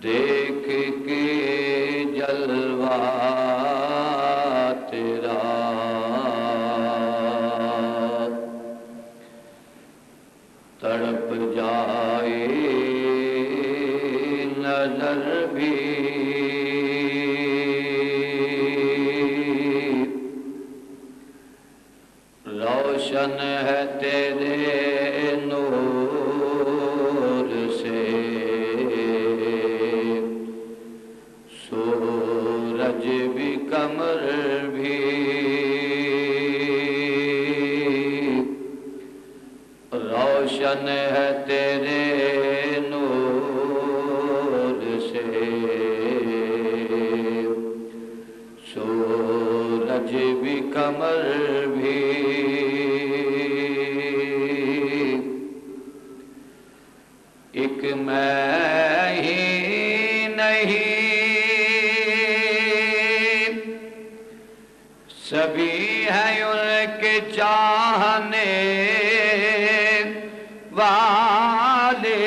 دیکھ کے جلوہ تیرا تڑپ جائے نظر بھی، روشن ہے تیرے نور سے سورج بھی قمر بھی، روشن ہے تیرے نور سے سورج بھی قمر بھی، ایک میں ہی نہیں سبھی ہیں ان کے چاہنے والے،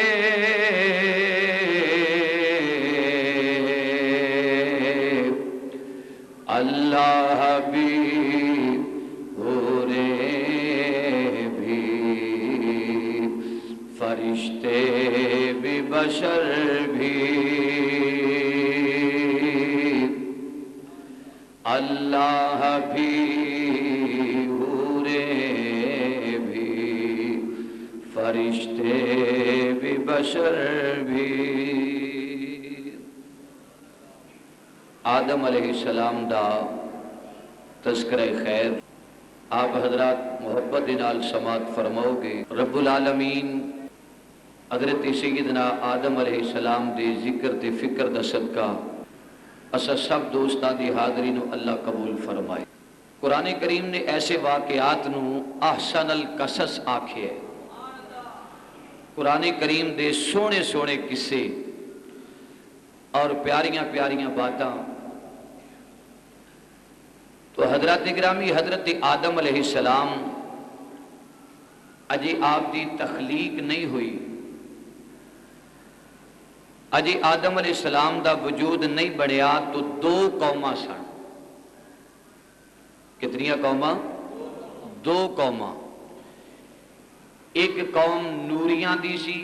اللہ بھی بھی فرشتے بھی بشر بھی، اللہ بھی بھی فرشتے بھی بشر بھی۔ آدم علیہ السلام دا تذکرہ خیر آپ حضرات محبت نال سماعت فرماؤ گے۔ رب العالمین حضرت سیدنا آدم علیہ السلام دے ذکر تے فکر دا صدقہ اسا سب دوستاں دی حاضری نو اللہ قبول فرمائے۔ قرآن کریم نے ایسے واقعات نو احسن القصص آکھے ہے۔ قرآن کریم دے سونے سونے قصے اور پیاریاں پیاریاں باتاں تو حضرت گرامی حضرت آدم علیہ السلام اجی آپ دی تخلیق نہیں ہوئی، اجی آدم علیہ السلام دا وجود نہیں بڑھیا تو دو قوماں سن۔ کتنیاں قوماں؟ دو قوماں، ایک قوم نوریاں دی سی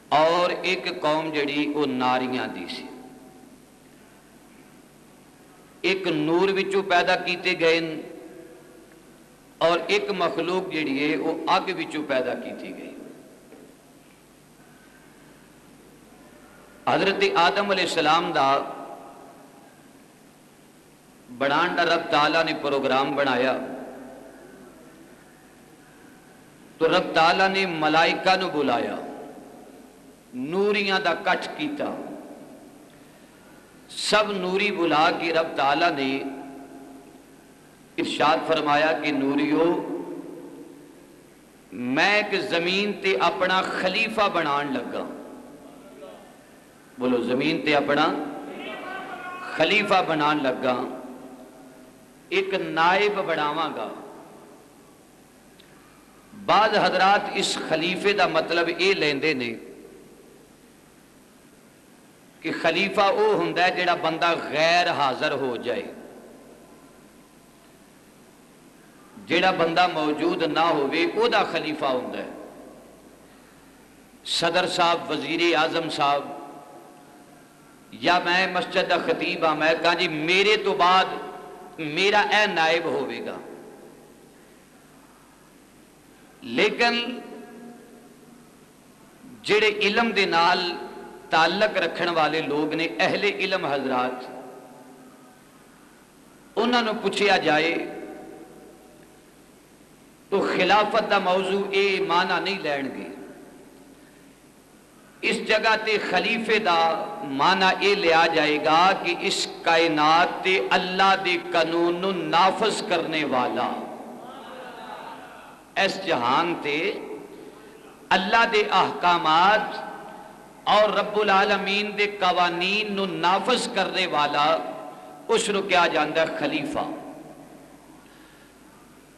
اور ایک قوم جڑی وہ ناریاں دی سی۔ ایک نور وچوں پیدا کیتے گئے اور ایک مخلوق جڑی ہے وہ اگ وچوں پیدا کیتی گئی۔ حضرت آدم علیہ السلام دا بنان دا رب تعالیٰ نے پروگرام بنایا تو رب تعالیٰ نے ملائکہ نو بلایا، نوریاں دا کٹ کیتا، سب نوری بلا کے رب تعالیٰ نے ارشاد فرمایا کہ نوریو میں ایک زمین تے اپنا خلیفہ بنان لگا۔ بولو زمین تے اپنا خلیفہ بنان لگا، ایک نائب بناواں گا۔ بعض حضرات اس خلیفے دا مطلب یہ لیندے نے کہ خلیفہ او ہوندا ہے جڑا بندہ غیر حاضر ہو جائے، جڑا بندہ موجود نہ ہوئے او دا خلیفہ ہوندا ہے۔ صدر صاحب، وزیر اعظم صاحب یا میں مسجد دا خطیب ہاں، میں کہاں جی میرے تو بعد میرا اے نائب ہوئے گا، لیکن جڑے علم دے نال تعلق رکھن والے لوگ نے، اہل علم حضرات، انہوں نے پوچھیا جائے تو خلافت دا موضوع اے معنی نہیں لین گے، اس جگہ تے خلیفے دا معنی اے لیا جائے گا کہ اس کائنات تے اللہ دے قانون نافذ کرنے والا، اس جہان تے اللہ دے احکامات اور رب العالمین دے قوانین نو نافذ کرنے والا، اس نو کیا جاندا ہے خلیفہ۔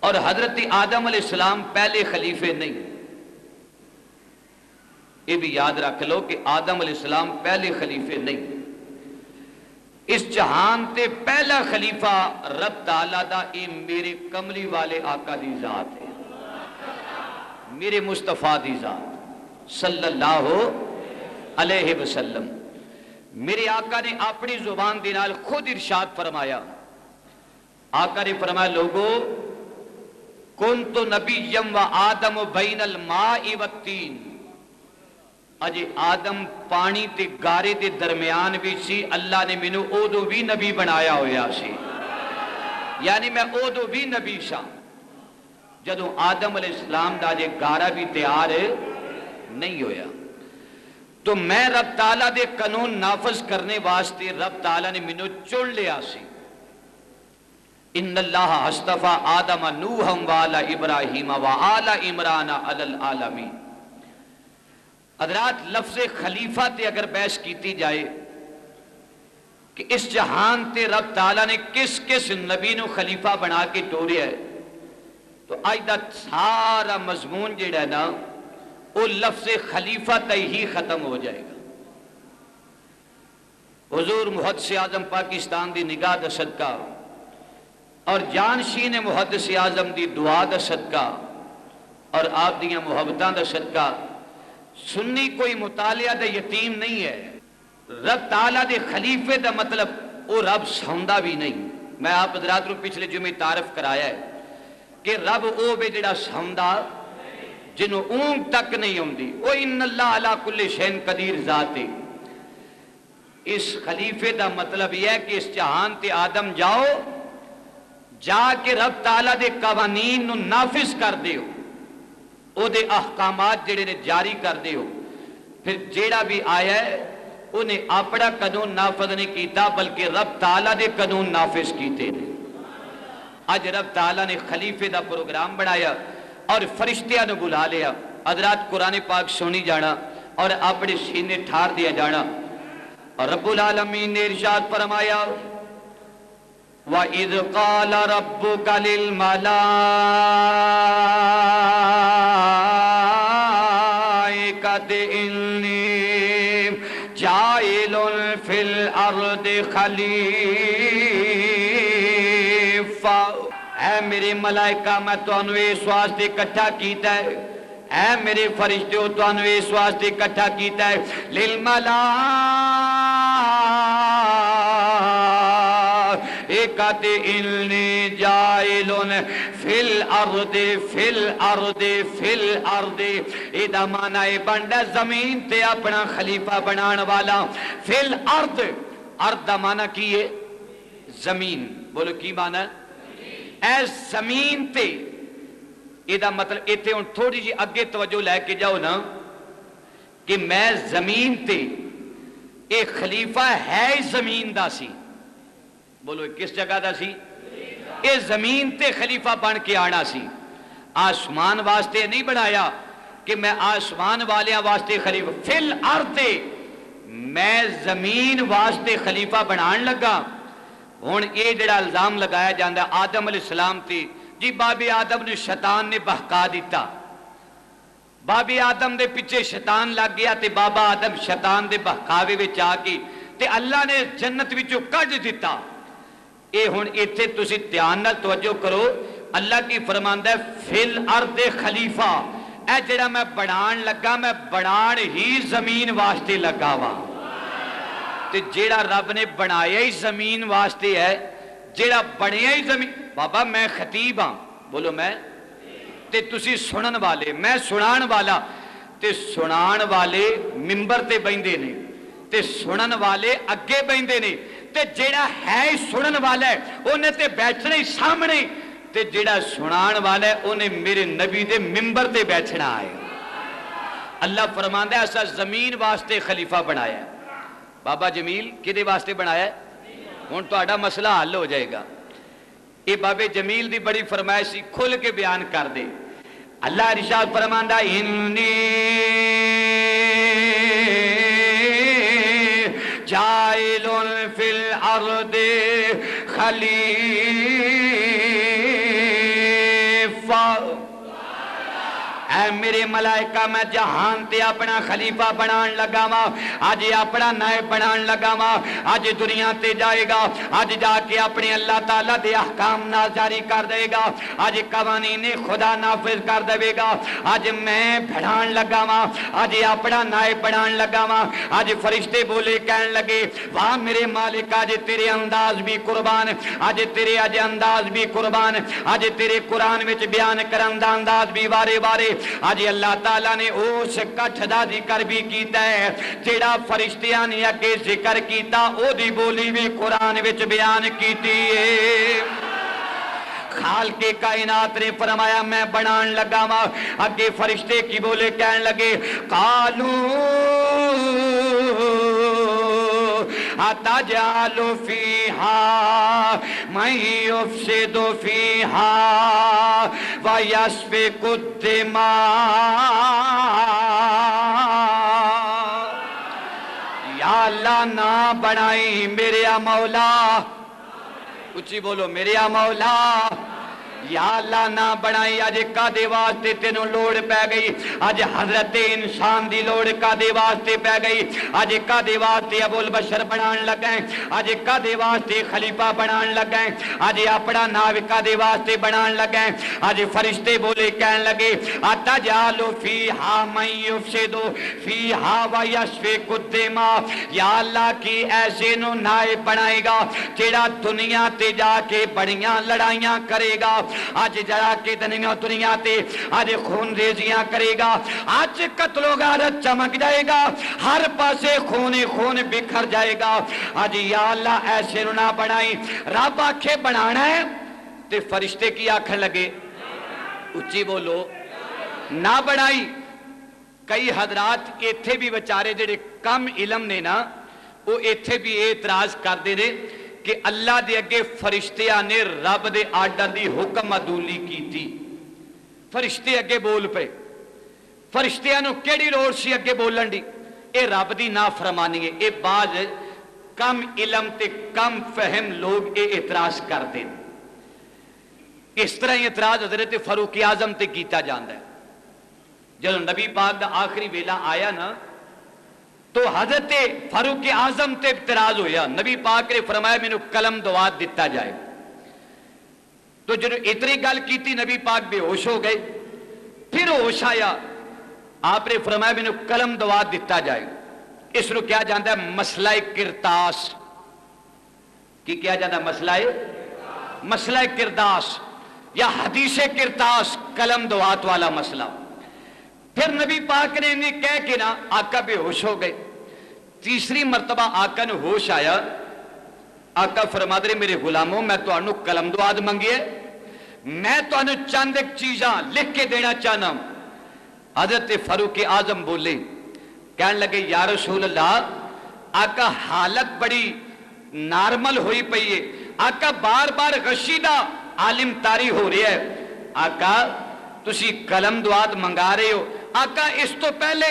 اور حضرت آدم علیہ السلام پہلے خلیفے نہیں، یہ بھی یاد رکھ لو کہ آدم علیہ السلام پہلے خلیفے نہیں، اس جہان تے پہلا خلیفہ رب تعالیٰ دا اے میرے کملی والے آقا دی ذات ہے، میرے مصطفیٰ دی ذات صلی اللہ علیہ وسلم۔ میرے آقا نے اپنی زبان دے نال خود ارشاد فرمایا، آقا نے فرمایا لوگو کنت نبیم و آدم بین الماء والتین، اجے آدم پانی تے گارے دے درمیان بھی سی، اللہ نے مینوں اودو بھی نبی بنایا ہویا سی، یعنی میں اودو بھی نبی سا جدوں آدم علیہ السلام دا جے گارا بھی تیار نہیں ہویا، تو میں رب تعالیٰ دے قانون نافذ کرنے واسطے رب تعالیٰ نے مینوں چن لیا سی۔ ان اللہ اصطفیٰ آدم نوحا وآل ابراہیم وآل عمران علی العالمین۔ حضرات لفظ خلیفہ تے اگر بحث کیتی جائے کہ اس جہان تے رب تعالیٰ نے کس کس نبی نو خلیفہ بنا کے ٹوریا ہے، تو آج دا سارا مضمون جڑا ہے نا وہ لفظ خلیفہ تے ہی ختم ہو جائے گا۔ حضور محدث اعظم پاکستان دی نگاہ دا صدقہ اور جانشین محدث اعظم دی دعا دا صدقہ اور آپ دیاں محبتاں دا صدقہ، سنی کوئی مطالعہ دا یتیم نہیں ہے۔ رب تعالیٰ دے خلیفے دا مطلب وہ رب سوندا بھی نہیں۔ میں آپ حضرات کو پچھلے جمعے تعارف کرایا ہے کہ رب او بے جڑا سوندا جنہوں اونگ تک نہیں ہوندی، وہ ان اللہ علی کل شین قدیر ذات ہے۔ اس خلیفے دا مطلب یہ ہے کہ اس جہان تے آدم جاؤ، جا کے رب تعالیٰ دے قوانین نو نافذ کر دیو، او دے احکامات جڑے نے جاری کر دیو، پھر جیڑا بھی آیا ہے انہیں اپنا قانون نافذ نہیں کیتا بلکہ رب تعالیٰ دے قانون نافذ کیتے ہیں۔ آج رب تعالیٰ نے خلیفے دا پروگرام بنایا اور فرشتیاں نو بلا لیا۔ حضرات قرآن پاک سنی جانا اور اپنے سینے ٹھار دیا جانا، اور رب العالمین نے ارشاد فرمایا وَإِذْ قَالَ رَبُّكَ لِلْمَلَائِكَةِ إِنِّي جَاعِلٌ فِي الْأَرْضِ خَلِيفَةً، اے میرے ملائکہ میں تانوں اس واسطے اکٹھا کیتا ہے، اے میرے فرشتوں تانوں اس واسطے اکٹھا کیتا ہے، انی جائل فی الارض فی الارض فی الارض، ایدہ معنی بندہ زمین تے اپنا خلیفہ بنان والا، فی الارض، ارض دا معنی کی ہے زمین، بولو کی معنی اے زمین تے، ایدہ مطلب ایتے ان تھوڑی جی اگے توجہ لے کے جاؤ نا کہ میں زمین تے ایک خلیفہ ہے زمین دا سی، بولو کس جگہ دا سی، اے زمین تے خلیفہ بن کے آنا سی، آسمان واسطے نہیں بنایا کہ میں آسمان والیاں واسطے خلیفہ، فی الارض میں زمین واسطے خلیفہ بنان لگا۔ ہون اے جڑا الزام لگایا جاندہ آدم علیہ السلام تھی، جی بابی آدم نے شیطان نے بہکا دیتا، بابی آدم دے پیچھے شیطان لگ گیا تے بابا آدم شیطان دے بہکاوے وچ آ کے تے اللہ نے جنت وچوں کڈ دیتا۔ اے ہن ایتھے تسی دھیان نال توجہ کرو، اللہ کی فرماندا ہے فی الارض خلیفہ، اے جڑا میں بنان لگا میں بنان ہی زمین واسطے لگا وا، تے جڑا رب نے بنایا ہی زمین واسطے ہے، جڑا بنیا ہی زمین، بابا میں خطیب ہاں، بولو میں تے تسی سنن والے، میں سنان والا، تے سنان والے منبر تے بیندے نے تے سنن والے اگے بیندے نے، تے جیڑا ہے سنن والا ہے انہیں تے بیٹھنا ہی سامنے، تے جیڑا سنان والا ہے انہیں میرے نبی دے منبر تے بیٹھنا آئے۔ اللہ فرماندہ ہے ایسا زمین واسطے خلیفہ بنایا ہے۔ بابا جمیل کدے واسطے بنایا ہے؟ ہن تو آڈا مسئلہ حل ہو جائے گا۔ یہ بابے جمیل دی بڑی فرمائش سی، کھل کے بیان کر دے۔ اللہ ارشاد فرماندہ انی جائل فی الارض خلیفہ، اے मेरे मलाइका मैं जहान ते अपना खलीफा बनान लगा वा, अज अपना नायब बनान लगा वा, अज दुनिया ते जाएगा, अज जाके अपने अल्लाह ताला दे अहकाम ना जारी कर देगा, अज कवानीन खुदा नाफिज कर देगा। अज मैं बढ़ान लगा वा, अज अपना नायब बनान लगा वा। अज फरिश्ते बोले कहन लगे वाह मेरे मालिक अज तेरे अंदाज भी कुर्बान, अज तेरे अज अंदाज भी कुर्बान, अज तेरे कुरान विच बयान करन दा अंदाज भी वारे वारे। अज अल्लाह ताला ने उस कठ दा जिक्र भी कीता है जेड़ा फरिश्तियां ने अगे जिक्र कीता, ओदी बोली भी कुरान विच बयान कीती है। खाल के कायनात ने फरमाया मैं बनान लगा वा, अगे फरिश्ते की बोले कहन लगे कालू अतजालु फीहा मैं युफ्सिदु फीहा व यस्फिकु दिमा। या अल्लाह ना बनाई मेरे मौला, उच्ची बोलो मेरे मौला, या अल्लाह ना बनाई। अज कादे वास्ते तेनों लोड़ पै गई, अज हजरत इंसान दी लोड़ कादे वास्ते पै गई, अज कादे वास्ते अबुल बशर बनान लगा, अज कादे वास्ते खलीफा बनान लगा, अज अपना नाव कादे वास्ते बनान लगा। अज फरिश्ते बोले कहन लगे अतजालु फीहा मन युफ्सिदु फीहा व यस्फिकु दिमा। या अल्लाह की ऐसे नु नायब बनाएगा जेड़ा दुनिया ते जाके बड़ियां लड़ाइयां करेगा, आज जरा के दुनिया ते आज खून रेजियां करेगा, आज कत्लो गारत चमक जाएगा, हर पासे खून खून बिखर जाएगा। आज या अल्लाह ऐसे ना बनाई। रब आखे बनाना है ते फरिश्ते की आखन लगे उच्ची बोलो ना बनाई। कई हजरात इत्थे भी बेचारे जेड़े कम इलम ने ना, वो इत्थे भी एतराज करते ने कि अल्लाह दे अगे फरिश्तियां ने रब दे आर्डर दी हुक्म अदूली की थी। फरिश्ते अगे बोल पे, फरिश्तियां नूं केड़ी लोड़ सी अगे बोलन दी? ये रब दी नाफरमानी है। ये बाज कम इलम ते कम फहम लोग ये इतराज करते हैं। इस तरह इतराज हजरत फरूक आजम ते कीता जांदा है। जब नबी पाक दा आखिरी वेला आया ना, तो हजरत फारूक आजम ते इतराज होया। नबी पाक ने फरमाया मैनू कलम दवात दिता जाए। तो जो इतनी गल की नबी पाक बेहोश हो गए, फिर होश आया, आपने फरमाया मैनू कलम दवात दिता जाए। इसनू क्या जाता है मसला किरतास की क्या जाता मसला किरदास या हदीसे किरतास, कलम दवात वाला मसला। फिर नबी पाक ने इन्हें कह के ना आका बेहोश हो गए। तीसरी मरतबा आका ने होश आया। आका फरमाते रहे मेरे गुलामों मैं तुहानू कलम दुआद मंगी है, मैं तुहानू चंद एक चीज़ां लिख के देना चाहना। हजरत फारूक आजम बोले कहन लगे या रसूल अल्लाह, आका हालत बड़ी नॉर्मल हुई पई है, आका बार बार गशी दा आलिम तारी हो रहा है, आका तुसी कलम दुआत मंगा रहे हो। आका इस तो पहले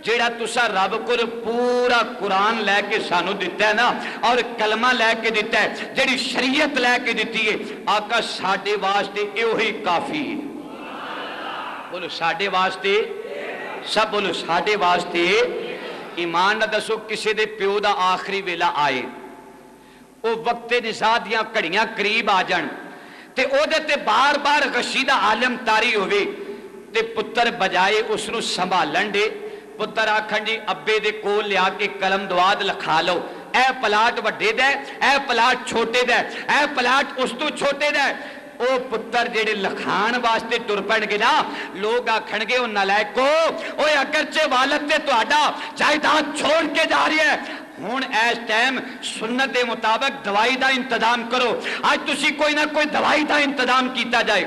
जेड़ा तुसा रब को पूरा कुरान लैके सानू दिता है ना, और कलमा लैके दिता है, जेड़ी शरीयत लैके दिती है, आका साडे वास्ते इहो ही काफी है। बोलो साडे वास्ते, सब बोलो साडे वास्ते। ईमान ना दसो किसी दे प्यो दा आखिरी वेला आए, वो वक्ते निज़ा दियां घड़ियां करीब आ जान ते ओदे ते बार बार गशी दा आलम तारी होवे ते पुत्र बजाए उसनू संभालन दे, पुत्र आखन जी अब्बे दे कोल लिया के कलम दुआद लिखा लो, ए प्लाट वड्डे दा, ए प्लाट छोटे दा, ए प्लाट उस तो छोटे दा। ओ पुत्र जेड़े लखान वास्ते तुर पैणगे ना, लोग आखणगे ओ नलायको, ओए अगरचे वालद ते तुहाडा जायदाद छोड़ के जा रही है, हुण इस टाइम सुन्नत के मुताबिक दवाई का इंतजाम करो, आज तुसी कोई ना कोई दवाई का इंतजाम किया जाए।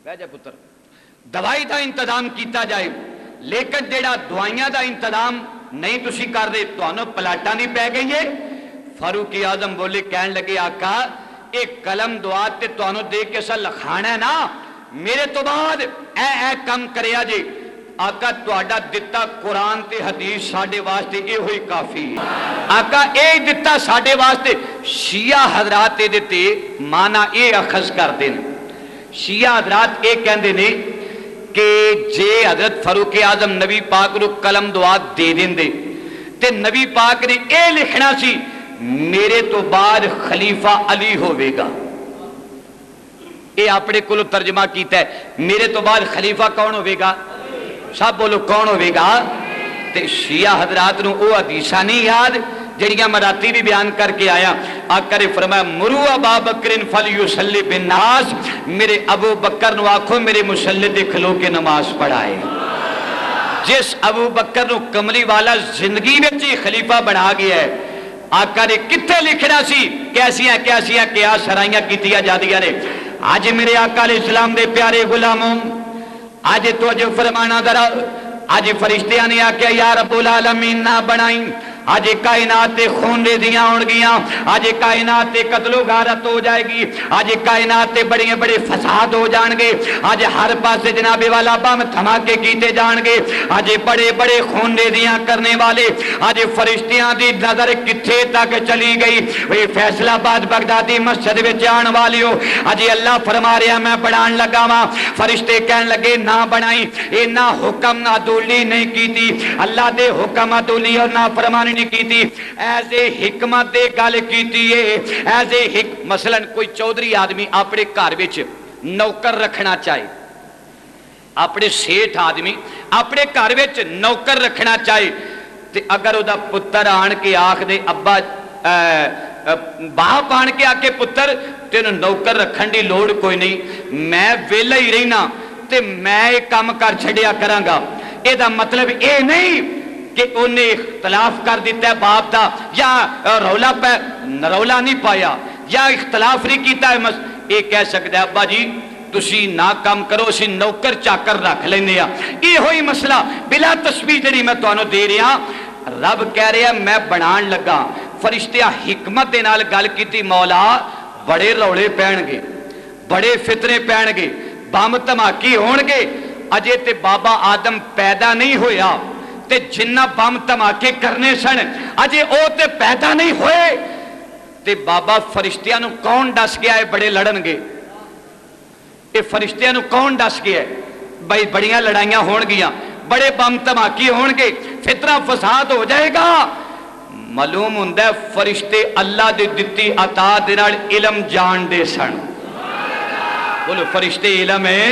बह जा पुत्र, दवाई का इंतजाम किया जाए, लेकिन जेड़ा दवाइयां का इंतजाम नहीं तुसी कर दे, तुहानू प्लाटां दी पै गई है। फारूक आजम बोले कहन लगे आका एक कलम दुआत ते तुहानू दे के असा लखाना है ना, मेरे तो बाद ए कम करिया जी। आका तुहाडा दिता कुरान ते हदीस साडे वास्ते इहो ही काफी। आका ए दिता साडे वास्ते। शिया हजरात दे ते माना ए अखज करदे ने शिया हजरात ये कहते ने कि जे हजरत फारूक आजम नबी पाक नूं कलम दुआ दे देंदे ते नबी पाक ने यह लिखना सी मेरे तो बाद खलीफा अली होवेगा। ये अपने को तर्जमा किया है, मेरे तो बाद खलीफा कौन होवेगा? सब बोलो कौन होवेगा? ते शिया हजरात नूं वो हदीसां नहीं याद जड़ियां मैं राती भी बयान करके आया। आका ने फरमाया मुरू अबा बकरिन फलयुसल्ली बिन्नास, मेरे अबू बकर नूं आखो मेरे मुसल्ले ते खलो के नमाज पढ़ाए। जिस अबू बकर नूं कमली वाला जिंदगी में ही खलीफा बना गया है, आका ने कित्थे लिखना सी कैसियां कैसियां क्या सराइयां कीतियां जादियां ने। अज मेरे आका अलैहिस्सलाम दे प्यारे गुलामों, अज तो अज फरमाना जरा, अज फरिश्तियां ने आख्या या रब्बुल आलमीन ना बनाई, अज कायनात ते खून रेजियां होणगियां, अज कायनात ते कत्लो गारत हो जाएगी, अज कायनात ते बड़े बड़े फसाद हो जाएंगे, अज हर पासे जनाबे वाला बम धमाके कीते जाएंगे, अज बड़े बड़े खून रेजियां करने वाले, अज फरिश्तियां दी नजर किथे तक चली गई। वे फैसलाबाद बगदादी मस्जिद विच आने वालियो, अज अल्लाह फरमा रहा मैं बनान लगा वा, फरिश्ते कहन लगे ना बनाई, इना हुक्म नादूली नहीं कीती, अल्लाह दे हुक्म अदूली और ना फरमानी नहीं कीती, ऐसे हिकमत दे गल कीती है। ऐसे मसलन कोई चौधरी आदमी अपने घर विच नौकर रखना चाहे, अपने सेठ आदमी अपने घर विच नौकर रखना चाहे, ते अगर उदा पुत्र आन के आख दे अब्बा बाप आन के आके पुत्र तेन नौकर रखन की लोड़ कोई नहीं, मैं वेला ही रहना ते मैं ये काम कर छड़िया करांगा, एदा मतलब ये नहीं कि उन्हें इख्तलाफ कर दिता है बाप का, या रौला पे नरौला नहीं पाया या इख्तलाफ नहीं किया है, ये कह सकता है अब्बा जी तुसी ना काम करो, असीं नौकर चाकर रख लेंगे। यो ही मसला बिला तस्बीह जी मैं तुहानूं दे रहा। रब कह रहा मैं बनान लगा, फरिश्तियां हिकमत दे नाल गल कीती, मौला बड़े रौले पैणगे, बड़े फितरे पैणगे, बम धमाके होणगे, अजे ते बाबा आदम पैदा नहीं होया, ते जिन्ना बम धमाके करने सन अजे ओ ते पैदा नहीं होए, ते बाबा फरिश्तियां नूं कौन दस गया है बड़े लड़नगे? ये फरिश्तियां नूं कौन दस गया है भाई बड़ियां लड़ाइयां होणगियां, बड़े बम धमाके होणगे, फितरा फसाद हो जाएगा? मालूम हुंदा है फरिश्ते अल्लाह दी दित्ती अता दे नाल इलम जानदे सन। बोलो फरिश्ते इलम है,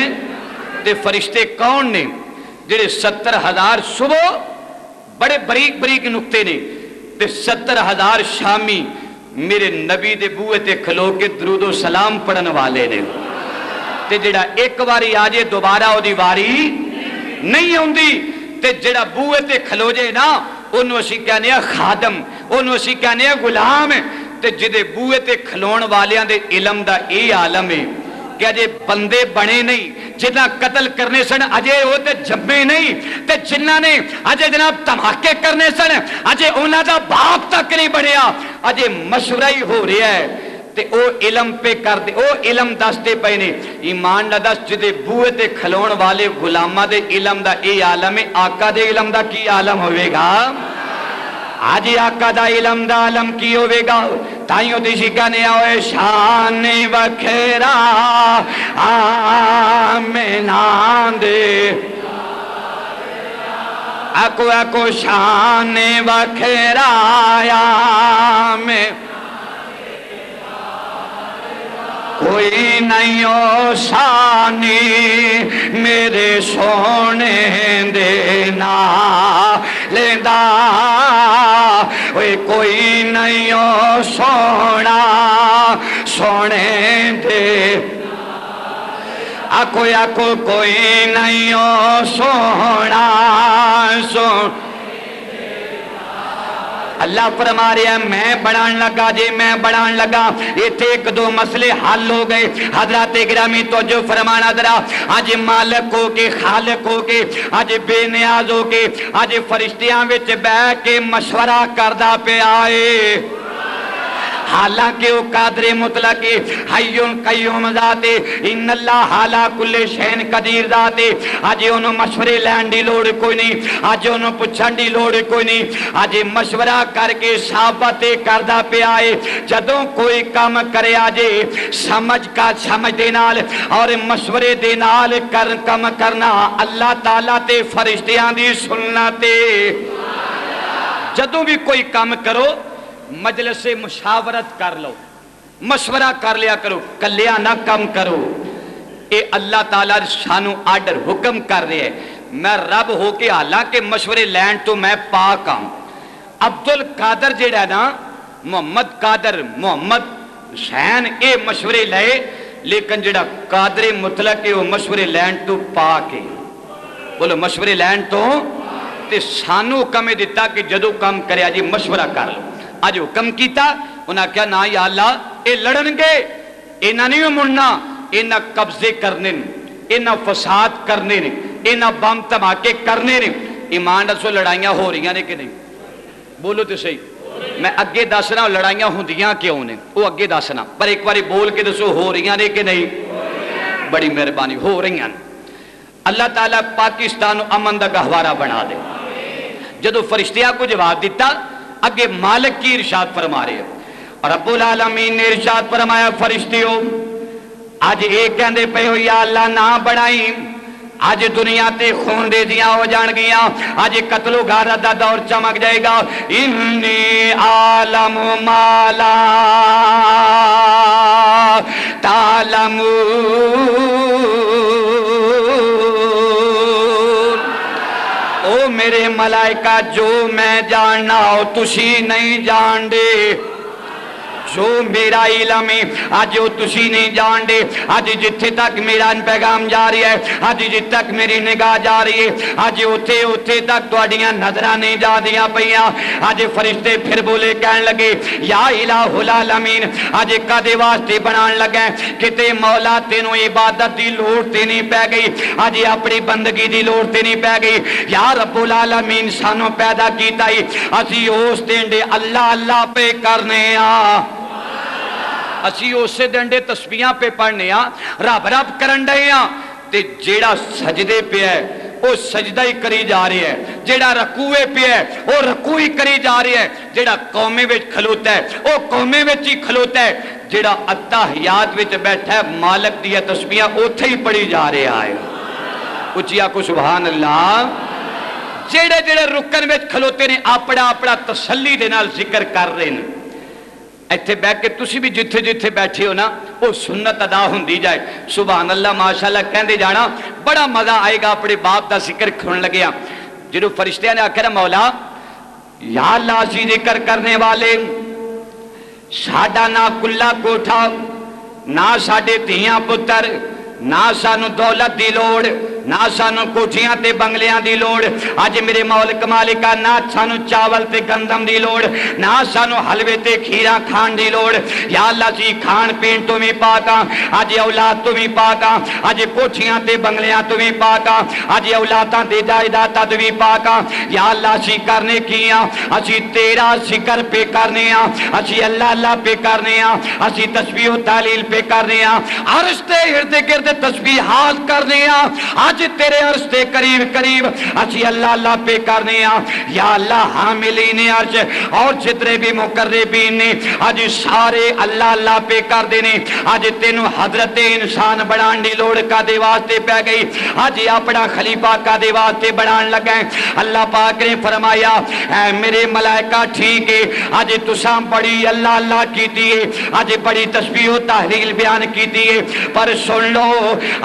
ते फरिश्ते कौन ने? जेड़े 70,000 सुबह बड़े बरीक बरीक नुक्ते ने, ते 70,000 शामी मेरे नबी दे बूहे ते खलो के दरूदो सलाम पढ़न वाले ने, ते जेड़ा एक बारी आ जाए दोबारा ओदी वारी नहीं आउंदी, ते जेड़ा बूहे ते खलो जाए ना ओनू असीं कहने आ खादम, ओनू असीं कहने आ गुलाम, ते जिदे बूहे ते खलोण वालियां दे इलम दा ये आलम है कि अजे बंदे बने नहीं, जिन्ना कतल करने सन अजे वो ते जम्मे नहीं, ते जिन्ना ने अजे जनाब धमाके करने सन अजे उन्हां दा बाप तक नहीं बनया, अजे मशवरा ही हो रहा है, ते ओ इलम पे कर दे, ओ इलम दसते पे ने। ईमान ला दस जिदे बूहे ते खलोण वाले गुलामां दे इलम दा ये आलम है, आका दे इलम दा की आलम होवेगा? आज आका दा इलम दा आलम की होवेगा? ताइयों दिशी कहने आओ शान वखेरा आमिना दे, आको आको शान वखेरा आमिना, कोई नहीं ओ शानी मेरे सोने देना लेंदा, कोई नहीं ओ सोना सोने दे, आको आको कोई नहीं ओ सोना सो। अल्लाह फरमा रहा है मैं बनान लगा, जे मैं बनान लगा, इत्थे एक दो मसले हल हो गए। हजरत गिरामी तवज्जो फरमाना जरा, अज मालिक हो के खालिक हो के, अज बेनियाज हो के, अज फरिश्तियां विच बैठ के मशवरा करदा पिया है। हालांकि वो कादरे मुतलक हय्युन कय्यूम ज़ात इन्न अल्लाह अला कुल्ले शैइन कदीर ज़ात। अज उन्होंने मशवरे लैन की लोड़ कोई नहीं, अज उन्होंने पुछण की लोड़ कोई नहीं। अज मशवरा करके साबत करदा पिया है। जदों कोई काम करे अजे समझ दे नाल और मशवरे दे नाल काम करना अल्लाह ताला ते फरिश्तियां दी सुन्नत है। जदों भी कोई काम करो मजलिस से मुशावरत कर लो, मशवरा कर लिया करो, कलिया ना काम करो। ये अल्लाह ताला सानू आर्डर हुक्म कर रहे है। मैं रब हो के हालांकि मशवरे लैन तो मैं पाक हाँ। अब्दुल कादर जेड़ा ना मोहम्मद कादर मोहम्मद हुसैन ये मशवरे ले, लेकिन जेड़ा कादरे मुतलक है वो मशवरे लैन तो पाक है। बोलो मशवरे लैन तो ते सानू हुक्म दिता कि जदों काम करे जी मशवरा कर लो। अज हुक्म किया उन्हें क्या ना या अल्लाह ये लड़नगे, इन्हें नहीं मुड़ना, इन्हें कब्जे करने, इन्हें फसाद करने ने, इन्हें बम धमाके करने ने। ईमान दसो लड़ाइयां हो रही ने कि नहीं? बोलो तो सही। मैं अगे दसना लड़ाइयां होंदियां क्यों ने, वो अगे दसना, पर एक बार बोल के दसो हो रही ने कि नहीं? बड़ी मेहरबानी, हो रही हैं। अल्लाह ताला पाकिस्तान अमन का गहवारा बना दे। जदों फरिश्तियां को जवाब दिता अगे मालिक की इरशाद फरमा रहे और रब्बुल आलमीन ने इरशाद फरमाया फरिश्तियों अज ये कहते पे हो या अल्लाह ना बनाई, अज दुनिया ते खून दे दिया हो जान गिया, अज कत्लो गारत का दौर चमक जाएगा। इन्नी आलम माला तालमू, ओ मेरे मलाइका जो मैं जानना हो तुसी नहीं जान दे, जो मेरा इलम है अज वो तुसी नहीं जान दे। अज जिथे तक मेरा पैगाम जा रही है, अज जिथे तक मेरी निगाह जा रही है, अज उथे उथे तक तुहाडियां नजरां नहीं जा दियां पईयां। अज फरिश्ते फिर बोले कहन लगे या इलाहुल आलमीन अज कदे वास्ते बनान लगा, किते मौला तेनों इबादत दी लोड़ ते नहीं पै गई, अज अपनी बंदगी दी लोड़ ते नहीं पै गई। या रब्बुल आलमीन सानू पैदा कीता ही असी उस दिन दे अल्लाह अल्लाह पे करने आ, असी उस दिन दे तस्बीहां पे पढ़ने आ, रब रब करन डे आ। ते जेड़ा सजदे पे है वो सजदा ही करी जा रहे है, जेड़ा रकूए पे है वो रकू ही करी जा रहे है, जेड़ा कौमे विच खलोता है वो कौमे विच ही खलोता है, जेड़ा अत्ताहियात विच बैठा है मालिक दी तस्बीहां उथे ही पढ़ी जा रहा है। उचिया को सुभान अल्लाह। जेड़े जेड़े रुकन विच खलोते ने अपना अपना तसल्ली दे नाल जिक्र कर रहे हैं। इत्थे बैठ के तुसी भी जिथे जिथे बैठे हो ना वो सुन्नत अदा होंदी जाए। सुभान अल्लाह माशाअल्लाह कहते जाना, बड़ा मजा आएगा। अपने बाप का जिक्र सुन लगे जो फरिश्तियां ने आखिर मौला या अल्लाह असी जिक्र करने वाले, साडा ना कुल्ला कोठा, ना साडे धीयां पुत्र, ना सानू दौलत दी लोड़, ना सानू कोठियां ते बंगलियां दी लोड़। अज मेरे मौलिक मालिका ना सानू चावल ते गंदम दी लोड़, ना सानू हलवे ते खीरा खान दी लोड़। या अल्लाह जी खान पीन तो भी पाका, अज औलाद तो भी पाका, अज कोठियां ते बंगलियां तो भी पाका, अज औलादां ते जायदादां तो भी पाका। या अल्लाह असी करने की आ, असी तेरा जिक्र पे करने आ, असी अल्लाह अल्लाह पे करने आ, असी तस्बीह तालील पे करने आ, अर्श ते इर्द गिर्द तस्बीहात करने आ। आज तेरे अर्श के करीब करीब असी अल्लाह अल्लाह पे करने आ। या अल्लाह हामिलीन अर्श और जितने भी मुकर्रबीन ने आज सारे अल्लाह अल्लाह पे कर देने। आज तेनू हजरत इंसान बनाने की लोड़ का दे वास्ते पै गई, आज अपना खलीफा का दे वास्ते बनान लगा। अल्लाह पाक ने फरमाया ऐ मेरे मलाइका ठीक है, आज तुसा बड़ी अल्लाह अल्लाह कीती है, आज बड़ी तस्बीह तहलील बयान कीती है, पर सुन लो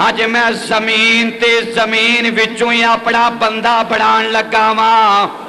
आज मैं जमीन ते जमीन विचों ही अपना बंदा बनान लगा वां।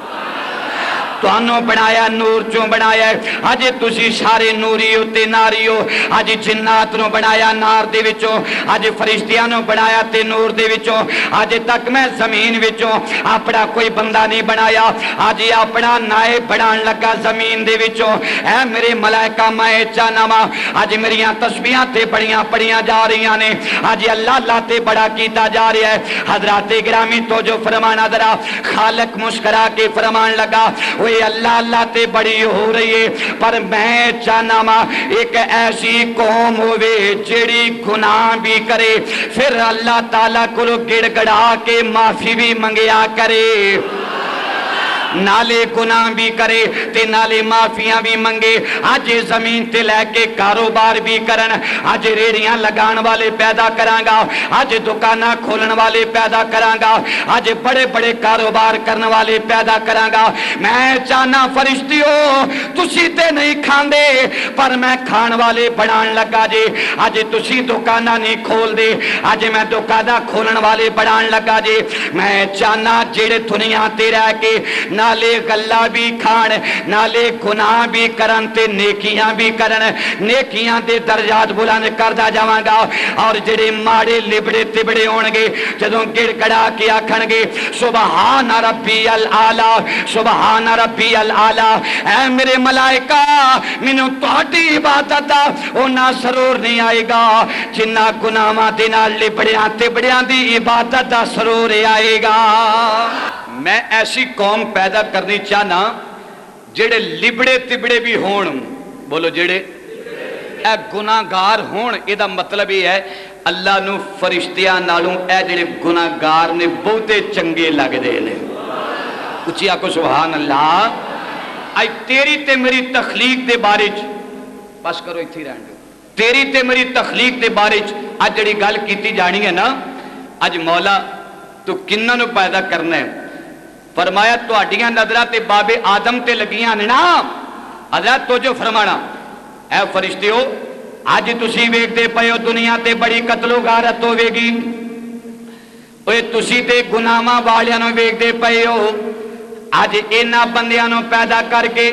तुहानू बनाया नूर चों बनाया, अज तुसी सारे नूरी हो ते नारी हो। अज जिन्नात नू बनाया नार दे विचों, अज फरिश्तियां नू बनाया ते नूर दे विचों। अज तक मैं जमीन विचों अपना कोई बंदा नहीं बनाया, अज अपना नायब बनान लगा जमीन दे विचों। ऐ मेरे मलाइका मैं चाहना वा अज मेरियां तस्बीहां ते बड़ियां पढ़ियां जा रही ने, अज अल्लाह अल्लाह ते बड़ा कीता जा रहा है। हजरात गिरामी तो जो फरमाना दरा खालक मुस्करा के फरमान लगा ओए अल्लाह अल्लाह ते बड़ी हो रही है, पर मैं चाहना वा एक ऐसी कौम होवे जेड़ी गुनाह भी करे फिर अल्लाह ताला को गिड़गड़ा के माफी भी मंगया करे, नाले गुनाह भी करे ते नाले माफियां भी मंगे। अज जमीन ते लैके कारोबार भी करन, अज रेड़ियां लगान वाले पैदा करांगा, अज दुकाना खोलन वाले पैदा करांगा, अज बड़े बड़े कारोबार करने वाले पैदा करांगा। मैं चाहना फरिश्तियो तुसी ते नहीं खांदे पर मैं खान वाले बनान लगा जे। अज तुसी दुकाना नहीं खोल दे, अज मैं दुकाना खोलन वाले बनान लगा जे। मैं चाहना जेड़े दुनिया ते रह के नाले गल्ला भी खान, नाले गुनाह भी करन ते नेकियां भी करन, नेकियां दे दर्जात बुलंद करदा जावांगा। और जेड़े माड़े लिबड़े तिबड़े होणगे जदों गिड़गड़ा के आखणगे सुबहान रब्बियल आला, सुबहान रब्बियल आला, ऐ मेरे मलाइका मैनू तुहाडी इबादत दा ओना सरूर नहीं आएगा जिन्ना गुनाहां दे नाल लिबड़ियां तिबड़ियां दी इबादत दा सरूर आएगा। मैं ऐसी कौम पैदा करनी चाहना जेड़े लिबड़े तिबड़े भी होण, बोलो जेड़े ए गुनाहगार होण। एदा मतलब ये है अल्लाह नू फरिश्तियां नालों ए जेड़े गुनाहगार ने बहुते चंगे लगदे ने। उच्ची आखो सुभान अल्लाह। अज तेरी ते मेरी तखलीक दे बारे च बस करो, इत्थे रहन दो। तेरी ते मेरी तखलीक दे बारे च अज जेड़ी गल कीती जानी है ना, अज मौला तू किन्ना नू पैदा करना है। फरमाया तुहाडियां नजरां ते बाबे आदम ते लगियां ने ना, हज़रत तो जो फरमाना ऐ फरिश्तियो अज तुसी वेखदे पए हो दुनिया ते बड़ी कत्लो गारत होवेगी, ओए तुसी ते गुनाहां वालियां नूं वेखदे पए हो। अज इन्हां बंदियां नूं पैदा करके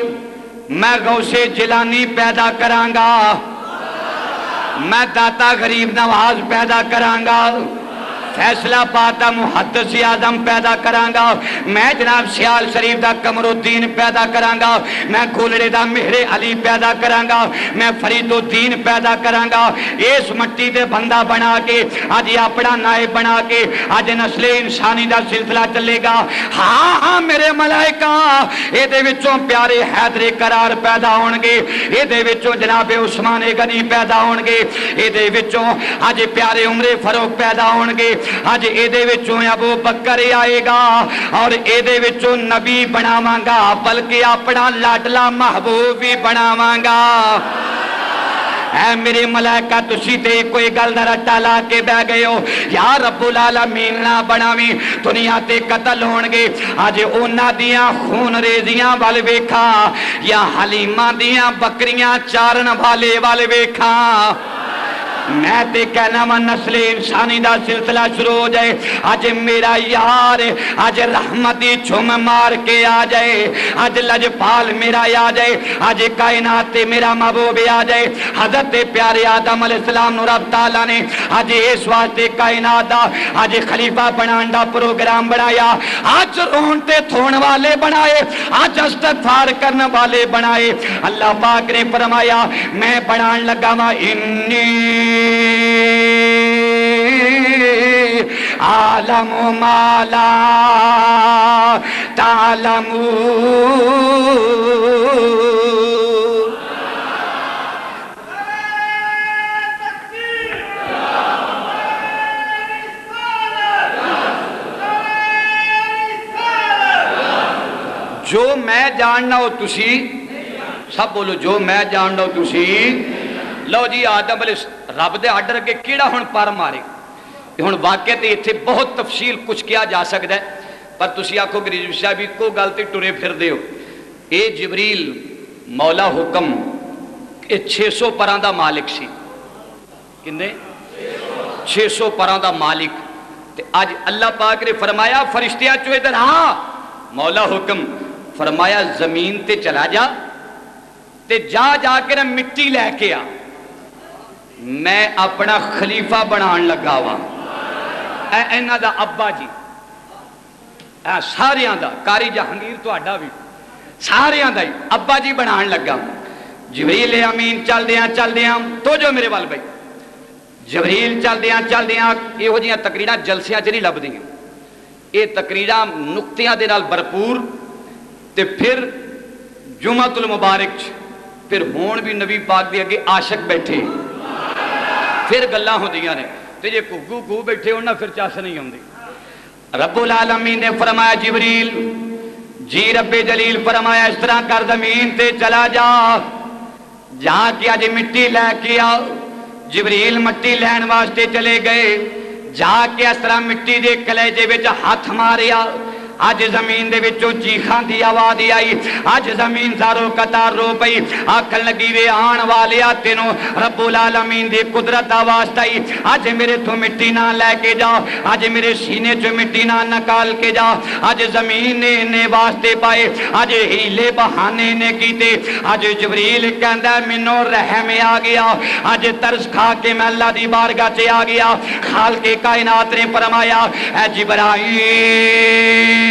मैं गौसे जिलानी पैदा करांगा, मैं दाता गरीब नवाज पैदा करांगा, फैसलाबाद का मुहद्दिस आज़म पैदा करांगा, मैं जनाब सियाल शरीफ का कमरुद्दीन पैदा करांगा, मैं गोलड़े का मेहरे अली पैदा करांगा, मैं फरीदुद्दीन पैदा करांगा। इस मट्टी दे बंदा बना के अज अपना नायब बना के अज नस्ले इंसानी का सिलसिला चलेगा। हाँ हाँ मेरे मलाइका, ये विचों प्यारे हैदरे करार पैदा होणगे, ये विचों जनाबे उस्माने गनी पैदा होणगे, ये विचों अज प्यारे उमरे फरूक पैदा होणगे, अज एदे विचों अबू बकर आएगा और एदे विचों नबी बनावांगा, बल्कि अपना लाडला महबूब भी बनावांगा। ऐ मेरे मलाइका तुसी ते कोई गल दा रट्टा ला के बह गए हो, या रब्बुल आलमीन ना बनावी दुनिया ते कतल होणगे। अज उन्हां दियां खून रेजियां वल वेखा या हलीमा दियां बकरियां चारन वाले वल वेखा। मैं ते कहना वा नस्ले इंसानी का सिलसिला शुरू हो जाए। अज मेरा यार अज रहमती झुम मार के आ जाए, अज लजपाल मेरा आ जाए, अज कायनात ते मेरा महबूब आ जाए। हजरत प्यारे आदम अलैहिस्सलाम नूं रब ताला ने अज इस वास्ते कायनात दा अज खलीफा बनाने का प्रोग्राम बनाया। अज रोन ते थोण वाले बनाए, अज इस्तगफार करने वाले बनाए। अल्लाह पाक ने फरमाया मैं बनान लगा वा इन्नी आलमु माला तालमू। जो मैं जानना हो तुसी सब बोलो, जो मैं जानना हो तुसी। लो जी आदम रब दे आर्डर अगे किहड़ा हुण पर मारे। हुण वाकई ते इत्थे बहुत तफसील कुछ किया जा सकता है, पर तुसी आखो रिजवी साहब इको गल ते टुरे फिरदे हो। ये जबरील मौला हुक्म ये 600 परां दा मालिक सी। किन्ने 600 परां दा मालिक। ते अज अल्लाह पाक ने फरमाया फरिश्तियां चो इधर आ। मौला हुक्म फरमाया जमीन ते चला जा ते जा जाके ना मिट्टी लैके आ, मैं अपना खलीफा बनान लगा वा। इन्हां दा अब्बा जी सारियां दा, कारी जहांगीर तुहाडा भी सारियां दा ही अब्बा जी बनान लगा। जबरील अमीन चलदियां तो जो मेरे वाल भाई जबरील चलदियां इहो जिहियां तकरीरां जलसियां च नहीं लभदियां। ये तकरीरां नुक्तियां दे नाल भरपूर ते फिर जुमातुल मुबारक च फिर हुण भी नबी पाक दे अगे आशिक बैठे, फिर गल्लां होंदियां ने, ते जे घुग्गू घू बैठे होण ना फिर चस नहीं आउंदी। रब्बुल आलमीन ने फरमाया जिबरील जी, रब्बे जलील फरमाया इस तरह कर, जमीन ते चला जा, जाके अज मिट्टी लैके आओ। जिबरील मिट्टी लैन वास्ते चले गए, जाके इस तरह मिट्टी दे कलेजे विच हथ मारिया, अज जमीन दे विचों चीखां दी आवाज आई, अज जमीन सारो कतार रो पई, आखन लगी वे आण वालिया तेनों रब्बुल आलमीन दी कुदरत दा वास्ता ही, अज मेरे तो मिट्टी ना लैके जा, अज मेरे सीने चो मिट्टी ना निकाल के जा, अज जमीन ने इन्ने वास्ते पाए, अज हीले बहाने ने कीते, अज जिबरील कहंदा मैनूं रहम आ गया, अज तरस खा के मैं अल्लाह दी बारगाह च आ गया। खालिक़े कायनात ने फरमाया ऐ जिबराईल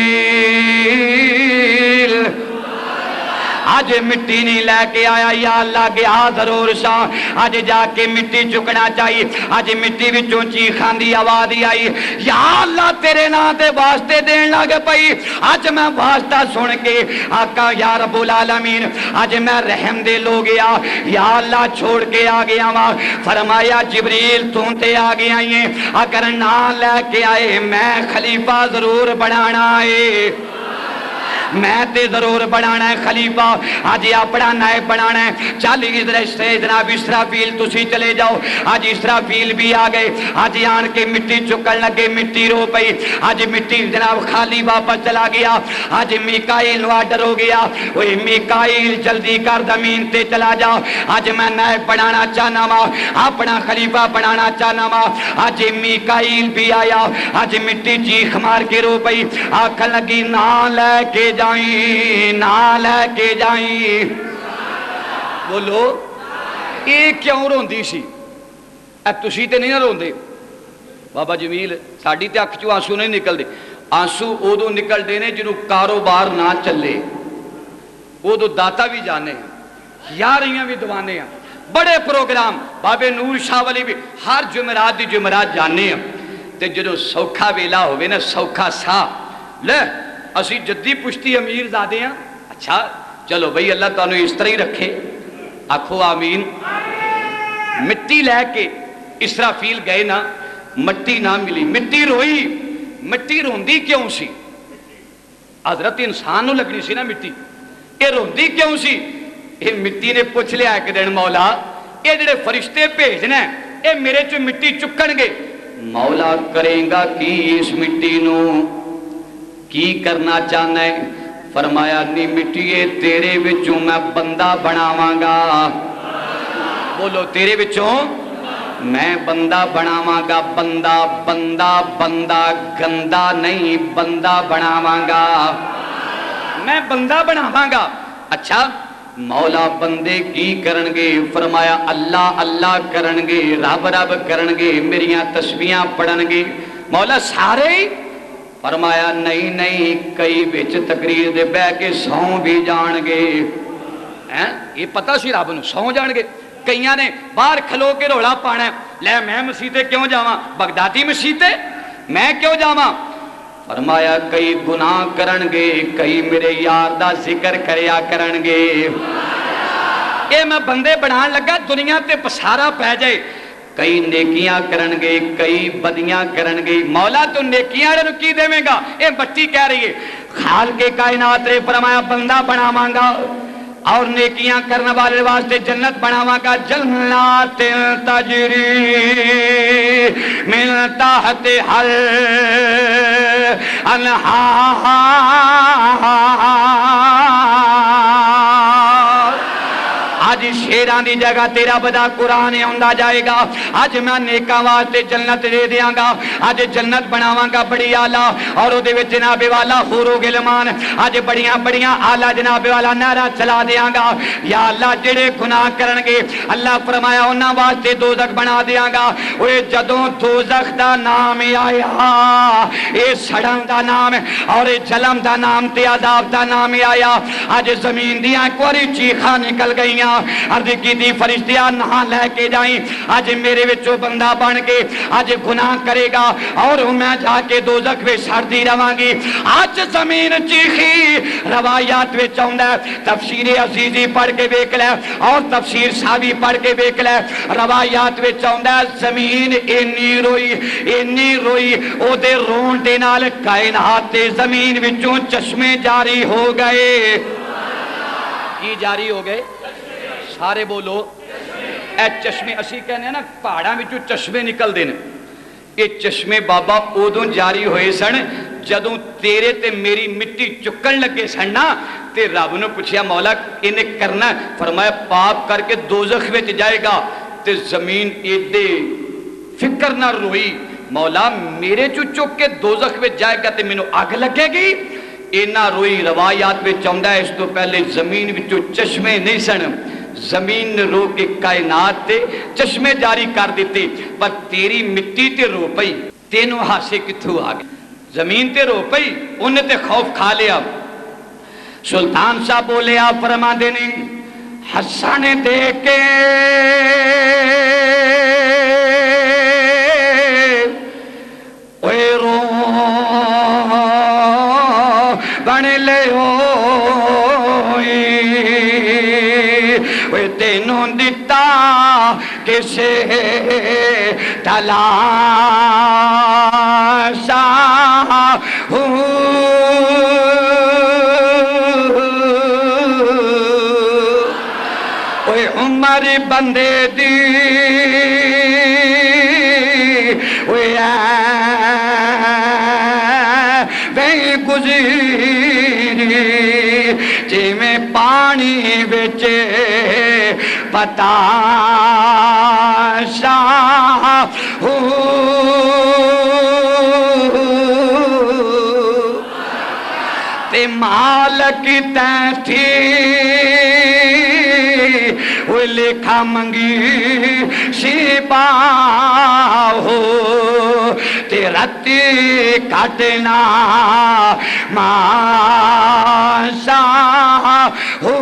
अज मिट्टी नहीं लैके आया, या अल्लाह गया जरूर सा, अज जाके मिट्टी चुकना चाहिए। अज मिट्टी विचों चीखां दी आवाज आई, या अल्लाह तेरे नां ते वास्ते देन लग पई। अज मैं वास्ता सुन के आका या रब्बुल आलमीन, अज मैं रहम दे लो गया, या अल्लाह छोड़ के आ गया वा। फरमाया जिबरील तू ते आ गया है, अगर ना लैके आए मैं खलीफा जरूर बनाना है, मैं ते जरूर बनाना है खलीफा, आज अपना नायब बनाना है। चल इधर से जनाब इसराफील तुसी चले जाओ। आज इसराफील भी आ गए, आज आन के मिट्टी चुकन लगे, मिट्टी रो पई, आज मिट्टी जनाब खाली वापस चला गया। आज मीकाईल ऑर्डर हो गया, ओए मीकाईल जल्दी कर जमीन ते चला जा, आज मैं नायब बनाना चाहना वा, अपना खलीफा बनाना चाहना वा। आज मीकाईल भी आया, आज मिट्टी चीख मार के रो पई, आखन लगी ना लैके जाई, ना लैके जाई। बोलो ये क्यों रोंदी सी? तुसी ते नहीं ना रोंदे बाबा जमील, साडी ते अख चों आंसू नहीं निकलदे। आंसू उदों निकलते ने जो कारोबार ना चले, उदों दाता भी जाने, यारियां भी दवाने, बड़े प्रोग्राम बाबे नूर शाह वाली भी हर जुमेरात दी जुमेरात जाने, ते जो सौखा वेला होवे ना, सौखा साह ले असी जद्दी पुश्ती अमीर ज़ादे हैं। अच्छा चलो भाई अल्लाह तुहानू इस तरह ही रखे, आखो आमीन। मिट्टी लैके इसराफील गए ना, मिट्टी ना मिली, मिट्टी रोई। मिट्टी रोंदी क्यों सी? हजरत इंसान नू लगनी सी ना मिट्टी, ये रोंदी क्यों सी? ये मिट्टी ने पूछ लिया एक दिन, मौला ये जेडे फरिश्ते भेजना ये मेरे चो मिट्टी चुकणगे, मौला करेगा की इस मिट्टी नू, की करना चाहना है? फरमाया नी मिट्टीए तेरे विचों मैं बंदा बनावांगा। बोलो तेरे विचों मैं बंदा बनावांगा, बंदा बंदा बंदा गंदा नहीं, बंदा बनावांगा, मैं बंदा बनावांगा। अच्छा मौला बंदे की करनगे? फरमाया अल्लाह अल्लाह करनगे, रब रब करनगे, मेरियां तस्बीहां पढ़नगे। मौला सारे? फरमाया नहीं नहीं, कई बिच तकरीर दे बह के सौ भी जाणगे। हैं ये पता सी रब नूं सौ जाणगे। कईयां ने बाहर खलो के रौला पाना, लै मैं मसीते क्यों जावां, बगदादी मसीते मैं क्यों जावां? फरमाया कई गुनाह करनगे, कई मेरे यार दा जिक्र करया करनगे। ये मैं बंदे बनान लगा दुनिया ते पसारा पै जाए, कई नेकियां करनगे, कई बदियां करनगे। मौला तू नेकियां वाले नूं की देवेगा? ये बच्ची कह रही है। खालिक़े कायनात ने फरमाया बंदा बनावांगा और नेकियां करने वाले वास्ते जन्नत बनावांगा। जन्नत तजरी मिन तहतिहल अनहार। आज शेरां दी जगह तेरा बदा कुरान आउंदा जाएगा। आज मैं नेकां वास्ते जन्नत दे देंगा, आज जन्नत बनावांगा बड़ी आला, और उहदे विच जनाबे वाला हुरो गिलमान, आज बड़ियां बड़ियां आला जनाबे वाला नहरा चला देंगा। या अल्लाह जेड़े गुनाह करनगे अल्लाह फरमाया उन्हां वास्ते दोज़ख बना देंगा। ओए जदों दोज़ख दा नाम आया, ये सड़न दा नाम और ये जलम दा नाम ते अज़ाब दा नाम आया, आज जमीन दियां एक बारी चीखां निकल गईयां। अर्ज़ की थी फरिश्तिया नहा लैके जाई, अज मेरे विचों बंदा बन के अज गुनाह करेगा और मैं जाके दोजख में सड़ती रवांगी। अज जमीन चीखी, रवायात में आउंदा है, तफसीर अजीजी पढ़ के वेख लै और तफसीर सावी पढ़ के वेख लै। रवायात में आउंदा है जमीन इन्नी रोई ओदे रोण दे नाल कायनात ते जमीन विचों चश्मे जारी हो गए। की जारी हो गए? सारे बोलो ए चश्मे। असी कहने ना पहाड़ां विचों चश्मे निकलदे ने, ये चश्मे बाबा उदों जारी होए सन जदों तेरे ते मेरी मिट्टी चुकन लगे सन ना, ते रब नूं पुछया मौला इन्हें करना, फरमाया पाप करके दोजख विच जाएगा। ते जमीन एदे फिक्र ना रोई, मौला मेरे चो चुक के दोजख में जाएगा तो मैनू अग लगेगी। इना रोई। रवायात में आउंदा है इस तो पहले जमीन विचों चश्मे नहीं सन, जमीन ने रो के कायनात ते चश्मे जारी कर दिते, पर तेरी मिट्टी ते रो पई, तेनों हासे कित्थों आ गए? जमीन ते रो पई, उन्हें ते खौफ खा लिया। सुल्तान साहब बोले आप फरमांदे ने हसन देख के रो बन ले तेनों दिता किसे तलाशा उमर बंदे दी वे गुजरी जिमें पानी बिच पताशा ते मालक तैथी लेखा मंगी शिपा हो ते राती काटना माशा हो।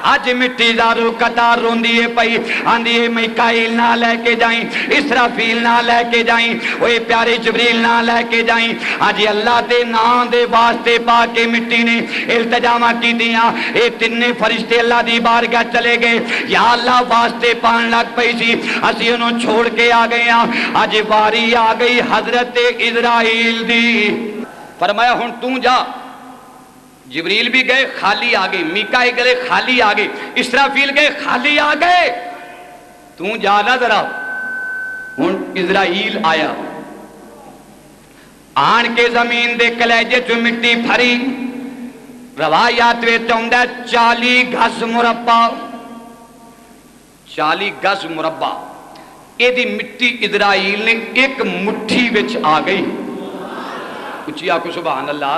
अज मिट्टी दारू कतार रोंदी है पई, आंदी है मिकाईल ना लैके जाई, इसराफील ना लैके जाई, ओए प्यारे जबरील ना लैके जाई। अज अल्लाह दे नाम दे वास्ते पा के मिट्टी ने इल्तजामा की दियां, ये तिन्ने फरिश्ते अल्लाह दी बारगाह चले गए, या अल्लाह वास्ते पान लग पई सी, असी उन्होंने छोड़ के आ गए हैं। अज बारी आ गई हजरत इजराइल दी, फरमाया हुण तू जा। जिब्रील भी गए खाली आ गए, मीकाईल गए खाली आ गए, इसराफील गए खाली आ गए, तू जाना जरा। हुण इजराइल आया, आन के जमीन दे कलेजे चो मिट्टी फरी। रवायात विच आउंदा 40 गज मुरब्बा, 40 गज मुरब्बा एदी मिट्टी इजराइल ने एक मुट्ठी विच आ गई। उच्ची आखो सुभान अल्लाह।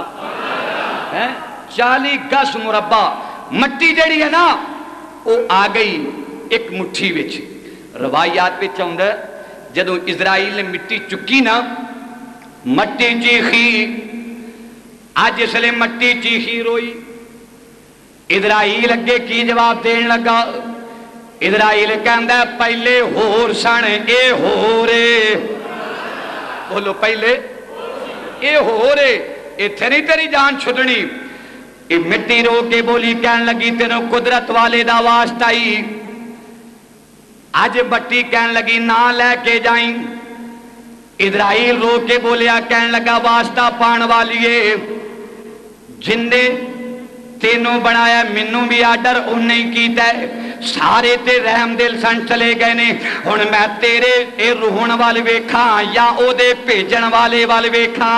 है 40 गज मुरब्बा मट्टी जड़ी है ना वो आ गई एक मुट्ठी विच। रवायात विच आउंदा जदों इजराइल ने मिट्टी चुकी ना, मट्टी चीखी, अज इसलिए मट्टी चीखी रोई। इजराइल अगे की जवाब देन लगा? इजराइल कहंदा पहले होर सन ए होरे। बोलो पहले ए होरे, इत्थे नहीं तेरी जान छुटनी। ये मिट्टी रो के बोली, कहन लगी तेनों कुदरत वाले दा वास्ता ही। अज बट्टी कहन लगी ना लैके जाई। इजराइल रो के बोलिया, कहन लगा वास्ता पान वालीए, जिंदे तेनों बनाया मैनू भी आर्डर उन्हें ही कीता है, सारे ते रहम दिल सन चले गए ने। हुण मैं तेरे ए रोहण वाल वेखा या ओदे भेजण वाले वाल वेखा?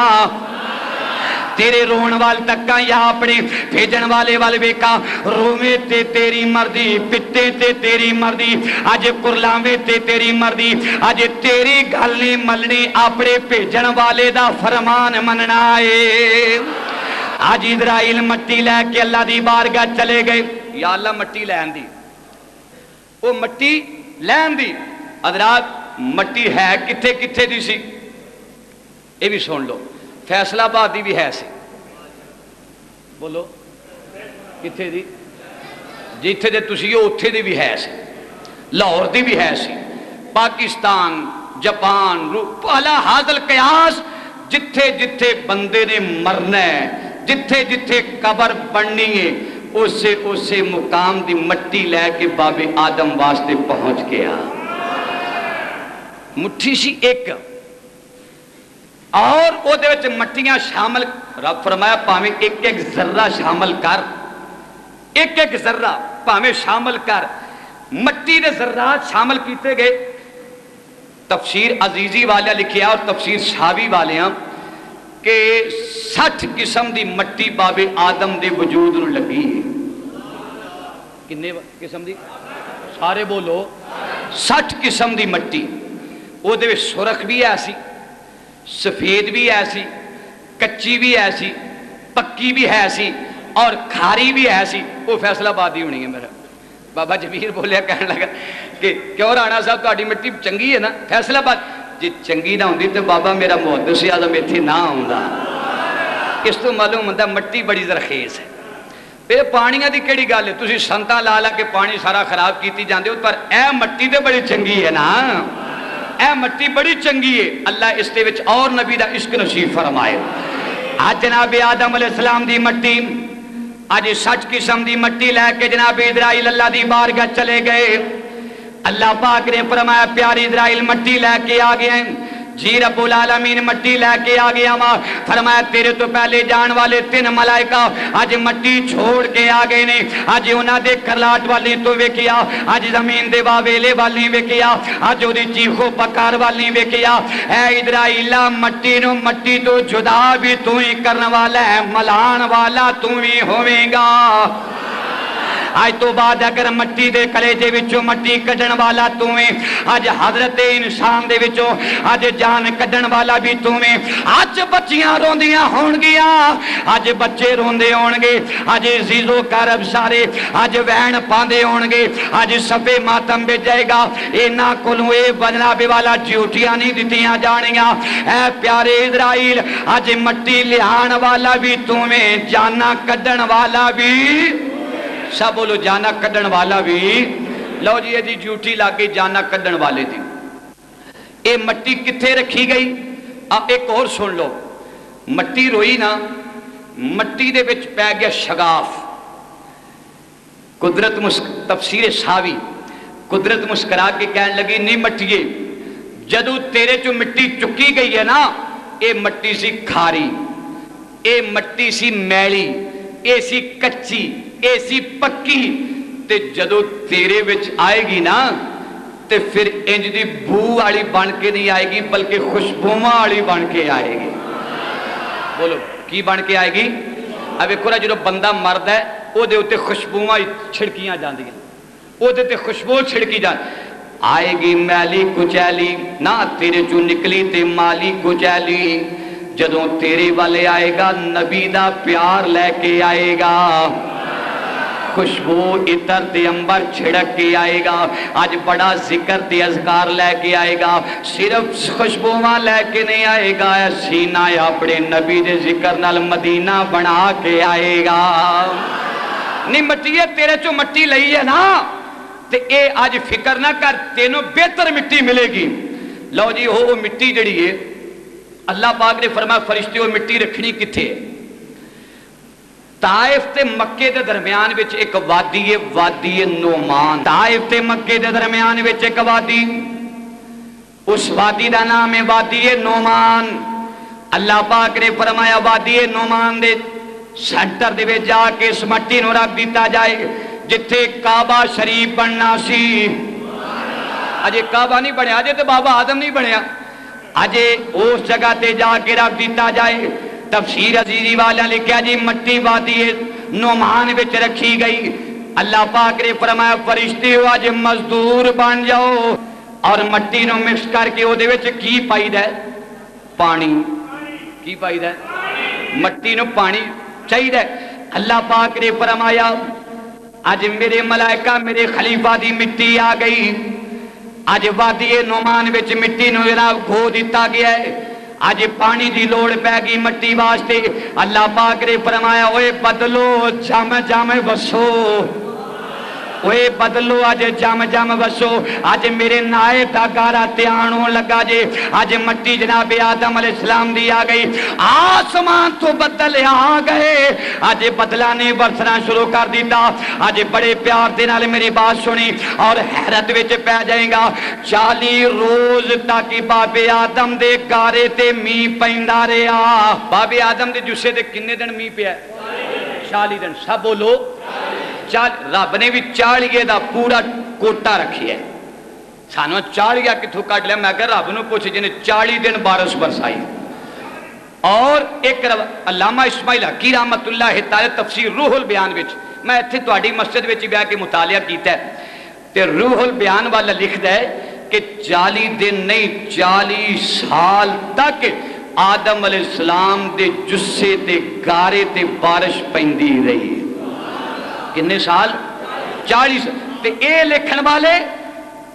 तेरे रोण वाल तक्का या अपने भेजण वाले वाल वेखा? रोवे ते तेरी मर्जी, पिटे ते तेरी मर्जी, अज कुरलावे ते तेरी मर्जी, अज तेरी गल नहीं मलनी, अपने भेजण वाले दा फरमान मनना है। आज इजराइल मट्टी लैके अल्लाह दी बारगाह चले गए। या अल्लाह मट्टी लैन दी, वो मट्टी लैन दी। हज़रात मट्टी है किथे किथे दी सी, ये भी सुन लो। फैसलाबाद दी भी है सी। बोलो ਕਿੱਥੇ ਦੀ? ਜਿੱਥੇ ਦੇ ਤੁਸੀਂ ਹੋ ਉੱਥੇ ਦੀ ਵੀ ਹੈ ਸੀ, ਲਾਹੌਰ ਦੀ ਵੀ ਹੈ ਸੀ, ਪਾਕਿਸਤਾਨ, ਜਾਪਾਨ, ਭਾਲਾ ਹਾਜ਼ਲ ਕਿਆਸ, ਜਿੱਥੇ ਜਿੱਥੇ ਬੰਦੇ ਨੇ ਮਰਨਾ ਹੈ, ਜਿੱਥੇ ਜਿੱਥੇ ਕਬਰ ਬਣਨੀ ਹੈ, ਉਸੇ ਉਸੇ ਮੁਕਾਮ ਦੀ ਮਿੱਟੀ ਲੈ ਕੇ ਬਾਬੇ ਆਦਮ ਵਾਸਤੇ ਪਹੁੰਚ ਗਿਆ। ਮੁੱਠੀ ਸੀ ਇੱਕ, ਔਰ ਉਹਦੇ ਵਿੱਚ ਮੱਟੀਆਂ ਸ਼ਾਮਲ, ਰੱਬ ਫਰਮਾਇਆ ਭਾਵੇਂ ਇੱਕ ਇੱਕ ਜ਼ਰਰਾ ਸ਼ਾਮਲ ਕਰ, ਇੱਕ ਇੱਕ ਜ਼ਰਰਾ ਭਾਵੇਂ ਸ਼ਾਮਲ ਕਰ। ਮੱਟੀ ਦੇ ਜ਼ਰਰਾਤ ਸ਼ਾਮਲ ਕੀਤੇ ਗਏ। ਤਫਸੀਰ ਅਜ਼ੀਜ਼ੀ ਵਾਲਿਆਂ ਲਿਖਿਆ ਔਰ ਤਫਸੀਰ ਸ਼ਾਵੀ ਵਾਲਿਆਂ ਕਿ 60 ਕਿਸਮ ਦੀ ਮੱਟੀ ਬਾਬੇ ਆਦਮ ਦੇ ਵਜੂਦ ਨੂੰ ਲੱਗੀ ਹੈ। ਕਿੰਨੇ ਕਿਸਮ ਦੀ? ਸਾਰੇ ਬੋਲੋ। 60 ਕਿਸਮ ਦੀ ਮੱਟੀ। ਉਹਦੇ ਵਿੱਚ ਸੁਰਖ ਵੀ ਹੈ ਸੀ, ਸਫੇਦ ਵੀ ਹੈ ਸੀ, ਕੱਚੀ ਵੀ ਹੈ ਸੀ, ਪੱਕੀ ਵੀ ਹੈ ਸੀ, ਔਰ ਖਾਰੀ ਵੀ ਹੈ ਸੀ। ਉਹ ਫੈਸਲਾਬਾਦ ਦੀ ਹੋਣੀ ਹੈ। ਮੇਰਾ ਬਾਬਾ ਜਮੀਰ ਬੋਲਿਆ, ਕਹਿਣ ਲੱਗਾ ਕਿ ਕਿਉਂ ਰਾਣਾ ਸਾਹਿਬ ਤੁਹਾਡੀ ਮਿੱਟੀ ਚੰਗੀ ਹੈ ਨਾ? ਫੈਸਲਾਬਾਦ ਜੇ ਚੰਗੀ ਨਾ ਹੁੰਦੀ ਤੇ ਬਾਬਾ ਮੇਰਾ ਮੁਹੱਦਿਸ ਆਜ਼ਮ ਇੱਥੇ ਨਾ ਆਉਂਦਾ। ਇਸ ਤੋਂ ਮਾਲੂਮ ਹੁੰਦਾ ਮਿੱਟੀ ਬੜੀ ਜ਼ਰਖੇਜ਼ ਹੈ। ਇਹ ਪਾਣੀਆਂ ਦੀ ਕਿਹੜੀ ਗੱਲ ਹੈ? ਤੁਸੀਂ ਸੰਤਾਂ ਲਾ ਲਾ ਕੇ ਪਾਣੀ ਸਾਰਾ ਖਰਾਬ ਕੀਤੀ ਜਾਂਦੇ ਹੋ, ਪਰ ਇਹ ਮਿੱਟੀ ਤੇ ਬੜੀ ਚੰਗੀ ਹੈ ਨਾ, ਇਹ ਮਿੱਟੀ ਬੜੀ ਚੰਗੀ ਹੈ। ਅੱਲਾ ਇਸ ਦੇ ਵਿੱਚ ਔਰ ਨਬੀ ਦਾ ਇਸ਼ਕ ਨਸੀਬ ਫਰਮਾਏ। ਅੱਜ ਜਨਾਬ ਆਦਮ अलैहिस्सलाम ਦੀ ਮਿੱਟੀ, ਅੱਜ 60 किस्म की मट्टी लैके जनाब इजराइल अल्लाह की बारगाह चले गए। अल्लाह पाक ने फरमाया प्यारी इजराइल मट्टी लैके आ गए जी। रब्बुल आलमीन मट्टी लैके आ गया वा। फरमाया तेरे तो पहले जान वाले 3 मलाइका अज मट्टी छोड़ के आ गए ने। अज उन्होंने करलाट वाली तो वेखिया, अज जमीन दे वावेले वाली वेखिया, अज उहदी चीखो पकार वाली वेखिया। ऐ इजराइला मट्टी नूं मट्टी तो जुदा भी तू ही करने वाला है, मलाण वाला तू ही होवेगा। आज तो बाद अगर मट्टी दे कलेजे विचों मट्टी कढ़न वाला तू है, अज हजरत इंसान दे विचों अज जान कढ़न वाला भी तू है। अज बच्चियां रोंदियां होणगियां, अज बच्चे रोंदे होणगे, अज जीजो करब सारे अज वैन पांदे होणगे, अज सफे मातम भेजेगा। इन्हां कोलों ए जनाबे वाला ड्यूटियां नहीं दित्तियां जाणियां। ऐ प्यारे इजराइल अज मट्टी लियाण वाला भी तू है, जाना कढ़न वाला भी, सब बोलो जाना कढ़न वाला भी। लो जी यदि ड्यूटी लग गई जाना कढ़न वाले दी। ये मट्टी किथे रखी गई? अब एक और सुन लो। मट्टी रोई ना, मट्टी दे विच पै गया शगाफ। कुदरत तफसीर सावी, कुदरत मुस्करा के कहन लगी नहीं मट्टीए, जदों तेरे चो मिट्टी चुकी गई है ना, ये मट्टी सी खारी, ये मट्टी सी मैली, ये सी कच्ची, ऐसी पक्की, ते जदों तेरे विच आएगी ना ते फिर इंज दी बू वाली बन के नहीं आएगी, बल्कि खुशबूवां वाली बन के आएगी। बोलो की बन के आएगी? अब देखो ना जो बंदा मरदा है ਉਹਦੇ ਉੱਤੇ खुशबूवां छिड़कियां जांदियां, ਉਹਦੇ ते खुशबू छिड़की जा आएगी। मैली कुचैली ना तेरे चों निकली ते माली कुचैली, जदों तेरे वाले आएगा नबी दा प्यार लेके आएगा, खुशबू इतर ते अंबर छिड़क के आएगा। आज बड़ा जिक्र ते अज़कार लेके आएगा, सिर्फ खुशबूवां लेके नहीं आएगा, सीना अपने नबी दे जिक्र नाल मदीना बना के आएगा। नहीं मट्टीए तेरे चो मट्टी लई है ना, ते ए आज फिक्र ना कर, तेनों बेहतर मिट्टी मिलेगी। लो जी वो मिट्टी जड़ी है, अल्लाह पाक ने फरमाया फरिश्ते वो मिट्टी रखनी किथे? ताइफ ते मक्के दे दरमियान विच एक वादी है, वादी है नोमान। ताइफ ते मक्के दे दरमियान विच एक वादी, उस वादी दा नाम है वादी है नोमान। अल्लाह पाक ने फरमाया वादी है नोमान दे सेंटर दे विच जाके इस मट्टी नूं रख दिता जाए जिथे काबा शरीफ बनना सी। अजे काबा नहीं बनया, अजे तो बाबा आदम नहीं बनया, अजे उस जगह ते जाके रख दिता जाए। तफसीर अजीजी वाला लिखा जी मट्टी वादी नोमान विच रखी गई। अल्लाह पाक ने फरमाया फरिश्ते हो अज मजदूर बन जाओ, और मट्टी नूं मिक्स करके उहदे विच की पाईदा? पानी। की पाईदा? मट्टी नूं पानी चाहिए। अल्लाह पाक ने फरमाया अज मेरे मलाइका मेरे खलीफा दी मिट्टी आ गई। अज वादी नोमान विच मिट्टी नूं जनाब खो दिता गया है। اج پانی دی لوڑ پہ گئی مٹی واسطے اللہ پاک نے فرمایا اوے بدلو جم جم وسو اوے بدلو اج جم جم وسو اج میرے نائب دا گارا تیانوں لگا جے اج مٹی جناب آدم علیہ السلام دی آ گئی آسمان تو بدل آ گئے اج بدلا نے برسنا شروع کر دیتا اج بڑے پیار دے نال میری بات سنی اور حیرت وچ پہ جائے گا 40 روز تک بابے آدم دے گارے تے می پیندا رہیا بابے آدم دے جسے تے کنے دن می پیا 40 دن سب بولو رب نے بھی 40 دا پورا کوٹا رکھی ہے سانو 40 کتوں کٹ لیا میں کہ رب نو پوچھ جنہیں 40 دن بارش برسائی اور ایک علامہ اسماعیل حقی رحمت اللہ تعالی تفسیر روح البیان وچ میں اتنے تہاڈی مسجد وچ بیٹھ کے مطالعہ کیتا ہے تے روح البیان والا لکھدا ہے کہ 40 دن نہیں 40 سال تک آدم علیہ السلام دے جسے تے گارے تے بارش پیندی رہی کنے سال 40 تے اے لکھن والے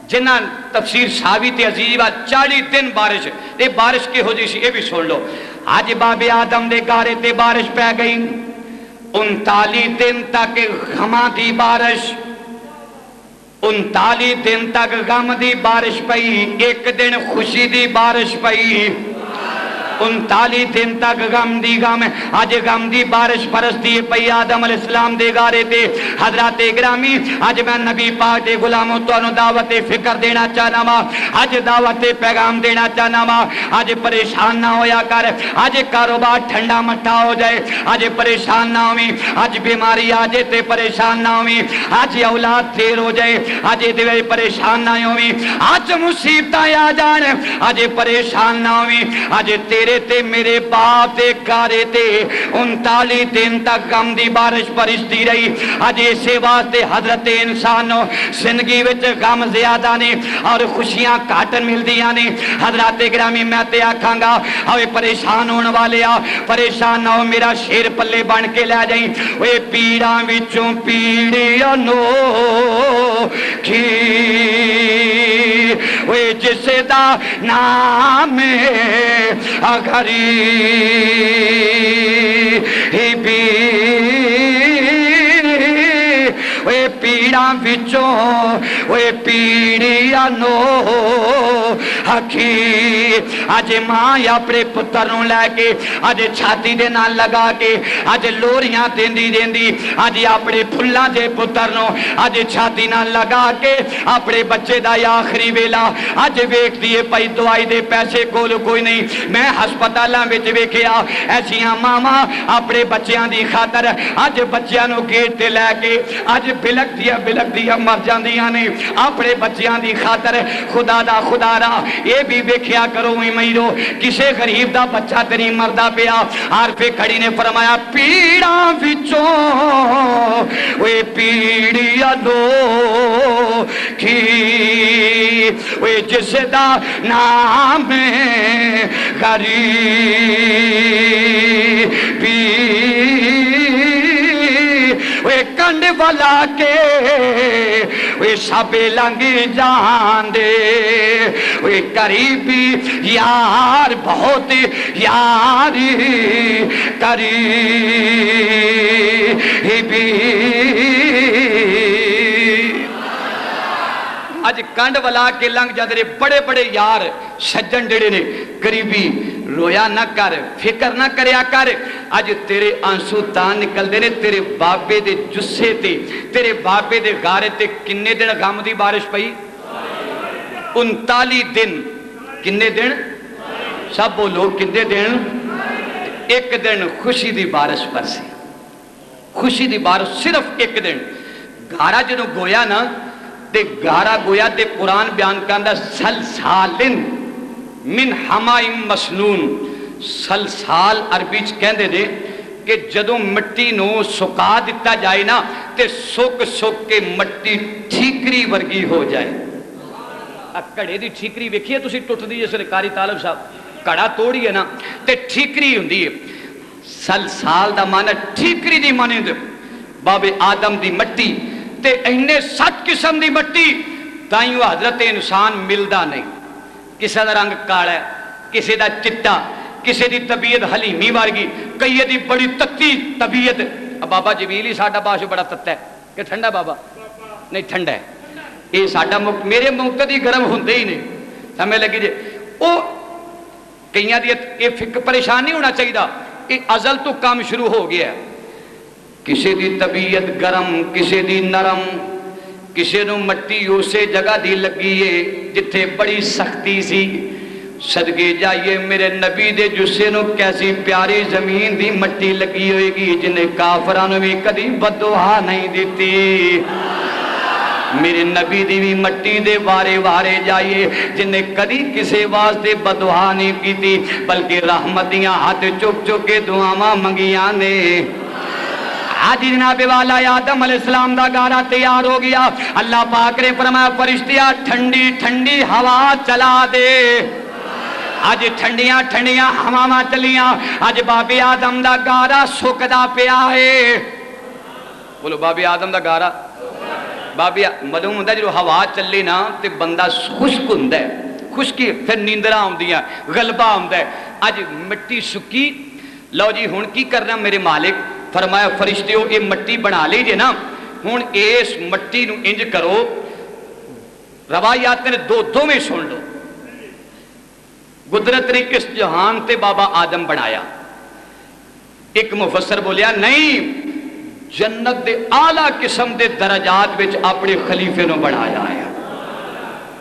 جنہ تفسیر ساوی تے عزیز 40 دن بارش تے بارش کے ہو جی سی اے بھی سن لو آج باب آدم دے گارے تے بارش پہ گئی 39 دن تک غماں دی بارش 39 دن تک غم دی بارش پئی ایک دن خوشی دی بارش پئی 39 دن تک غم دی غم آج غم دی بارش پرستی پئی آدم علیہ السلام دے گارے تے حضرات گرامی آج میں نبی پاک دے غلاموں تو دعوت فکر دینا چاہنا وا آج دعوت پیغام دینا چاہنا وا آج پریشان نہ ہویا کر آج کاروبار ٹھنڈا مٹھا ہو جائے آج پریشان نہ ہوئی آج بیماری آجے تے پریشان نہ ہوئی آج اولاد دیر ہو جائے آج دے پریشان نہ ہوئی آج مصیبتیں آ جان آج پریشان نہ ہوئی آج تیرے تے میرے باپ دے گارے تے 39 دن تک غم دی بارش برستی رہی آج اسے واسطے حضرت انسانوں زندگی وچ غم زیادہ نے اور خوشیاں کاٹن مل دیاں نے حضرات گرامی میں تے آکھاں گا اوے پریشان ہون والے آ پریشان نہ ہو میرا شیر پلے بن کے لے جائیں اوے پیڑاں وچوں پیڑیاں نو کی اوے جسے دا نام غریب وے پیڑاں وچوں وے پیڑیاں نو حقی آج ماں اپنے پتر نو لے کے آج چھاتی دے نال لگا کے آج لوریاں دیندی دیندی آج اپنے پھلاں دے پتر نو آج چھاتی نال لگا کے اپنے بچے دا آخری ویلا آج ویکھ دیے پئی دوائی دے پیسے کول کوئی نہیں میں ہسپتالاں وچ ویکھیا ایسیاں ماما اپنے بچیاں دی خاطر آج بچیاں نو گیٹ تے لے کے آج بلک دیا مر جاندیاں نے اپنے بچیاں دی خاطر خدا دا خدا را اے بھی ویکھیا کرو میرو کسے غریب دا بچہ تیری مردا پیا عارف کھڑی نے فرمایا پیڑاں وچوں وے پیڑیاں دو کی وے جس دا نام غریب وے کنڈ والا کے وے سب لنگ جان دے وے قریبی یار بہت یاری قریبی اج کنڈ والا کے لنگ جاندے بڑے بڑے یار سجن جڑے نے قریبی رویا نہ کر فکر نہ کریا کر اج تیرے آنسو تان نکل دے نے تیرے بابے دے جسے تے تیرے بابے دے غارے تے کنے دن غم دی بارش پئی 39 دن کنے دن سب بولو کنے دن ایک دن خوشی دی بارش برسی خوشی دی بارش صرف ایک دن گارا جنوں گویا نا تے گارا گویا تے قرآن بیان کرنا سلسالن من حمائم مسنون سلسال عربی کہندے نے کہ جدوں مٹی نو سکا دیتا جائے نا تے سک سک کے مٹی ٹھیکری ورگی ہو جائے کڑے دی ٹھیکری ویکھیے تسی ٹوٹ دی جیسے قاری طالب صاحب کڑا توڑی ہے نا تے ٹھیکری ہوندی ہے سلسال دا معنی ٹھیکری دی معنی دے باب آدم دی مٹی تے اینے 7 قسم دی مٹی تائیوں حضرت انسان ملدا نہیں کسے دا رنگ کالا ہے کسی دا چٹا، کسی دی طبیعت حلیمی ورگی، کئی دی بڑی تتی طبیعت. بابا جمیل ہی ساڈا باش بڑا تتا ہے کہ ٹھنڈا؟ بابا نہیں ٹھنڈا ہے. یہ ساڈا میرے مقتدی گرم ہوندے ہی نہیں. سمجھ لگی جی. وہ کئی دی یہ فکر پریشان نہیں ہونا چاہیے، یہ ازل تو کام شروع ہو گیا ہے. کسی دی طبیعت گرم، کسی دی نرم، کسی نو مٹی اسے جگہ دی لگی ہے جتھے بڑی سختی سی. صدقے جائیے میرے نبی دے جسے نو کیسی پیاری زمین دی مٹی لگی ہوئے گی جنہیں کافرانو بھی کدی بددعا نہیں دیتی. میرے نبی دی بھی مٹی دے وارے وارے جائیے جنہیں کدی کسے واسطے بددعا نہیں کیتی، بلکہ رحمتیاں ہاتھ چک چک کے دعاواں منگیاں نے. آج جناب والا آدم علیہ السلام دا گارا تیار ہو گیا. اللہ پاک نے فرمایا فرشتیا ٹھنڈی ٹھنڈی ہوا چلا دے. آج ٹھنڈیاں ٹھنڈیاں ہواواں چلیاں. آج بابے آدم دا گارا سکدا پیا ہے. بولو بابے آدم دا گارا. بابے معلوم ہوندا جو ہوا چلی نا تے بندہ خشک ہوندا ہے، خشکی پھر نیندراں آوندیاں، غلبہ آوندا ہے. اج مٹی سکی. لو جی ہن کی کرنا میرے مالک؟ فرمایا فرشتیو یہ مٹی بنا لیجئے نا. ہن اس مٹی نو انج کرو، روایات نے دو میں سن لو. قدرت نے کس جہان تے بابا آدم بنایا؟ ایک مفسر بولیا نہیں، جنت دے اعلیٰ قسم دے درجات وچ اپنے خلیفے نو بنایا ہے.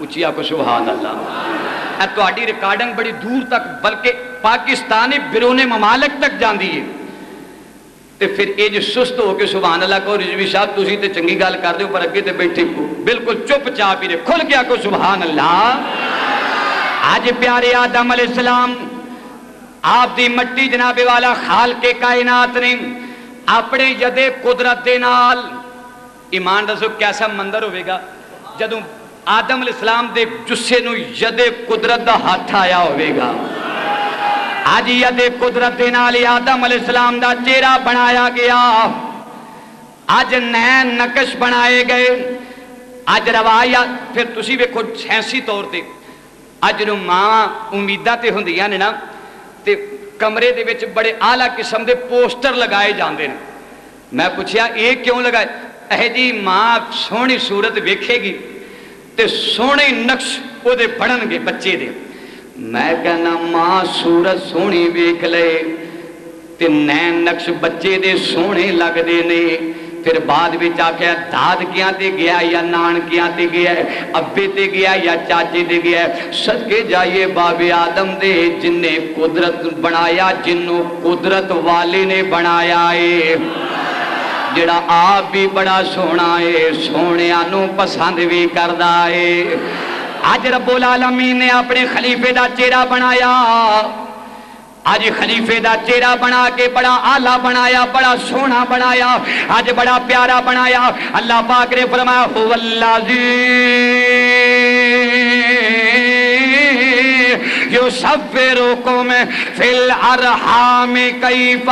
اچھیا کو سبحان اللہ. اے تہاڈی ریکارڈنگ بڑی دور تک بلکہ پاکستانی بیرون ممالک تک جاندی ہے. تے پھر اے جو سست ہو کے سبحان اللہ کو رضوی صاحب تسی تے چنگی گل کر دیو پر اگے تے بیٹھے کو بالکل چپ چاپ ہی رہے. کھل گیا کو سبحان اللہ. آج پیارے آدم علیہ السلام آپ دی مٹی جناب والا خالق کائنات نے اپنے یدے قدرت دے نال. ایمان دسو کیسا منظر ہوئے گا جدوں آدم علیہ السلام دے جسے نو یدے قدرت دا ہاتھ آیا ہوئے گا. آج یدے قدرت دے نال آدم علیہ السلام دا چہرہ بنایا گیا. آج نئے نقش بنائے گئے. آج روایات پھر تسی ویکھو سائنسی طور تے اج نو ماں امیداں تے ہوندیاں نے نا تے کمرے دے وچ بڑے اعلیٰ قسم دے پوسٹر لگائے جاندے نے. میں پوچھیا اے کیوں لگائے؟ اے جی ماں سونی صورت ویکھے گی تے سونے نقش او دے بنن گے بچے دے. میں کہنا ماں صورت سونی ویکھ لے تے نئے نقش بچے دے سونے لگ دے نے. پھر بعد بھی آکھیا داد کیاں تے گیا یا نان کیاں تے گیا ہے، ابے تے گیا یا چاچے تے گیا ہے. صدقے جائیے بابے آدم دے جن نے قدرت بنایا، جنوں قدرت والے نے بنایا ہے، جڑا آپ بھی بڑا سونا ہے، سونیاں نو پسند بھی کردا ہے. آج رب العالمین نے اپنے خلیفے دا چہرہ بنایا. آج خلیفے دا چہرہ بنا کے بڑا اعلیٰ بنایا، بڑا سونا بنایا، آج بڑا پیارا بنایا. اللہ پاک نے فرمایا هو الذی یصورکم فی الارحام کیف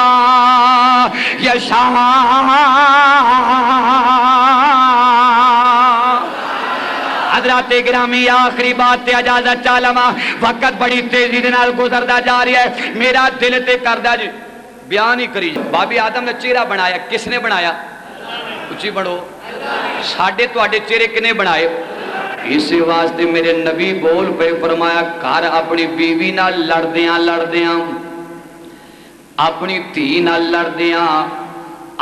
یشاء. حضرات گرامی آخری بات تے اجازت چالما، وقت بڑی تیزی دے نال گزردا جا رہا ہے. میرا دل تے کردا جی بیان ہی کری. بابے آدم نے چہرہ بنایا، کس نے بنایا؟ اچھی بڑھو. ساڈے تواڈے چہرے کنے بنائے؟ اس واسطے میرے نبی بول پہ فرمایا گھر اپنی بیوی نال لڑدیاں لڑدیاں، اپنی دھی نال لڑدیاں،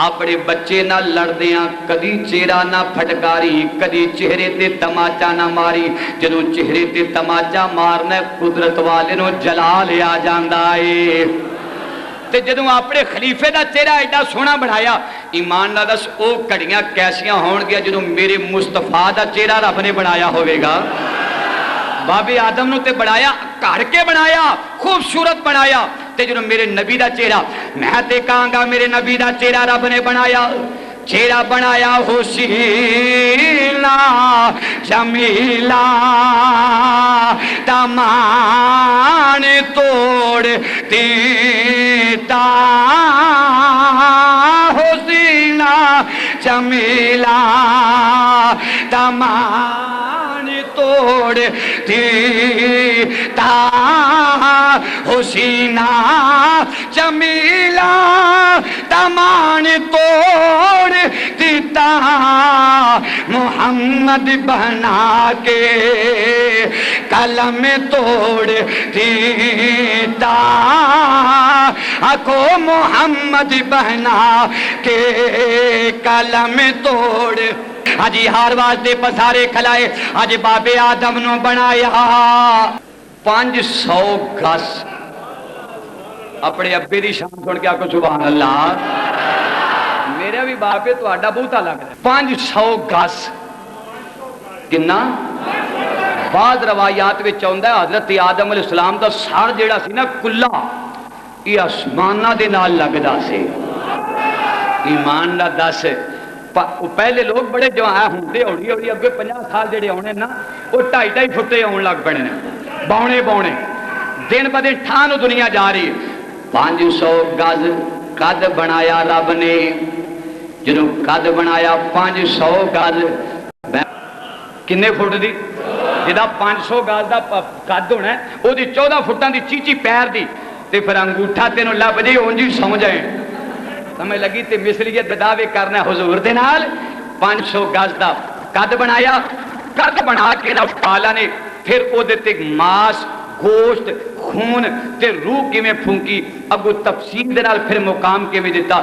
اپنے بچے نہ لڑدیاں کدی چہرہ نہ پھٹکاری، کدی چہرے تے تماچا نہ ماری. جدوں چہرے تے تماچا مارنا قدرت والے نو جلال آ جاندا ہے. تے جدوں اپنے خلیفے دا چہرہ ایڈا سونا بنایا، ایمان نال دس او گھڑیاں کیسیاں ہون گیا جدوں میرے مصطفیٰ دا چہرہ رب نے بنایا ہوئے گا. بابے آدم نو تے بنایا، گھڑ کے بنایا، خوبصورت بنایا. تے جنہوں میرے نبی دا چہرہ، میں تے کہاں گا میرے نبی دا چہرہ رب نے بنایا. چہرہ بنایا حسینہ جمیلہ، دامان توڑ دیتا حسینہ جمیلہ، دامان توڑ دیتا حسینہ جمیلہ دمان توڑ دیتا محمد بنا کے قلم توڑ دیتا کو محمد بنا کے قلم توڑ اجی ہار واسطے پسارے کھلائے اج بابے آدم نو بنایا 500 گز اپنے ابے دی شان سن کے آکو سبحان اللہ میرا بھی باپ ہے تہاڈا بہتا لگ رہا ہے 500 گز کنا بعض روایات وچ آوندا ہے حضرت آدم علیہ السلام دا سر جیڑا سی نا کلا یہ آسماناں دے نال لگدا سی ایمان دا دس پہلے لوگ بڑے جوان ہوندے ہوڑی ہوڑی اگے 50 سال جڑے ہونے نا وہ 2.5 فٹے آن لگ پڑے نے باؤنے باؤنے دن ب دن ٹھانو دنیا جا رہی ہے 500 گز قد بنایا رب نے جدوں قد بنایا 500 گز کنے فٹ دی جدا 500 گز دا قد ہونا ہے وہ 14 فٹاں دی چیچی پیر دی تے پھر انگوٹھا تینوں لب جی اونجی سمجھ آئے سمجھ لگی تے مثلیت دعوے کرنا حضور دے نال 500 گز دا قد بنایا قد بنا کے اللہ نے پھر او دے تے ماس گوشت خون تے روح کیویں پھونکی اگو تفصیل دے نال پھر مقام کیویں دتا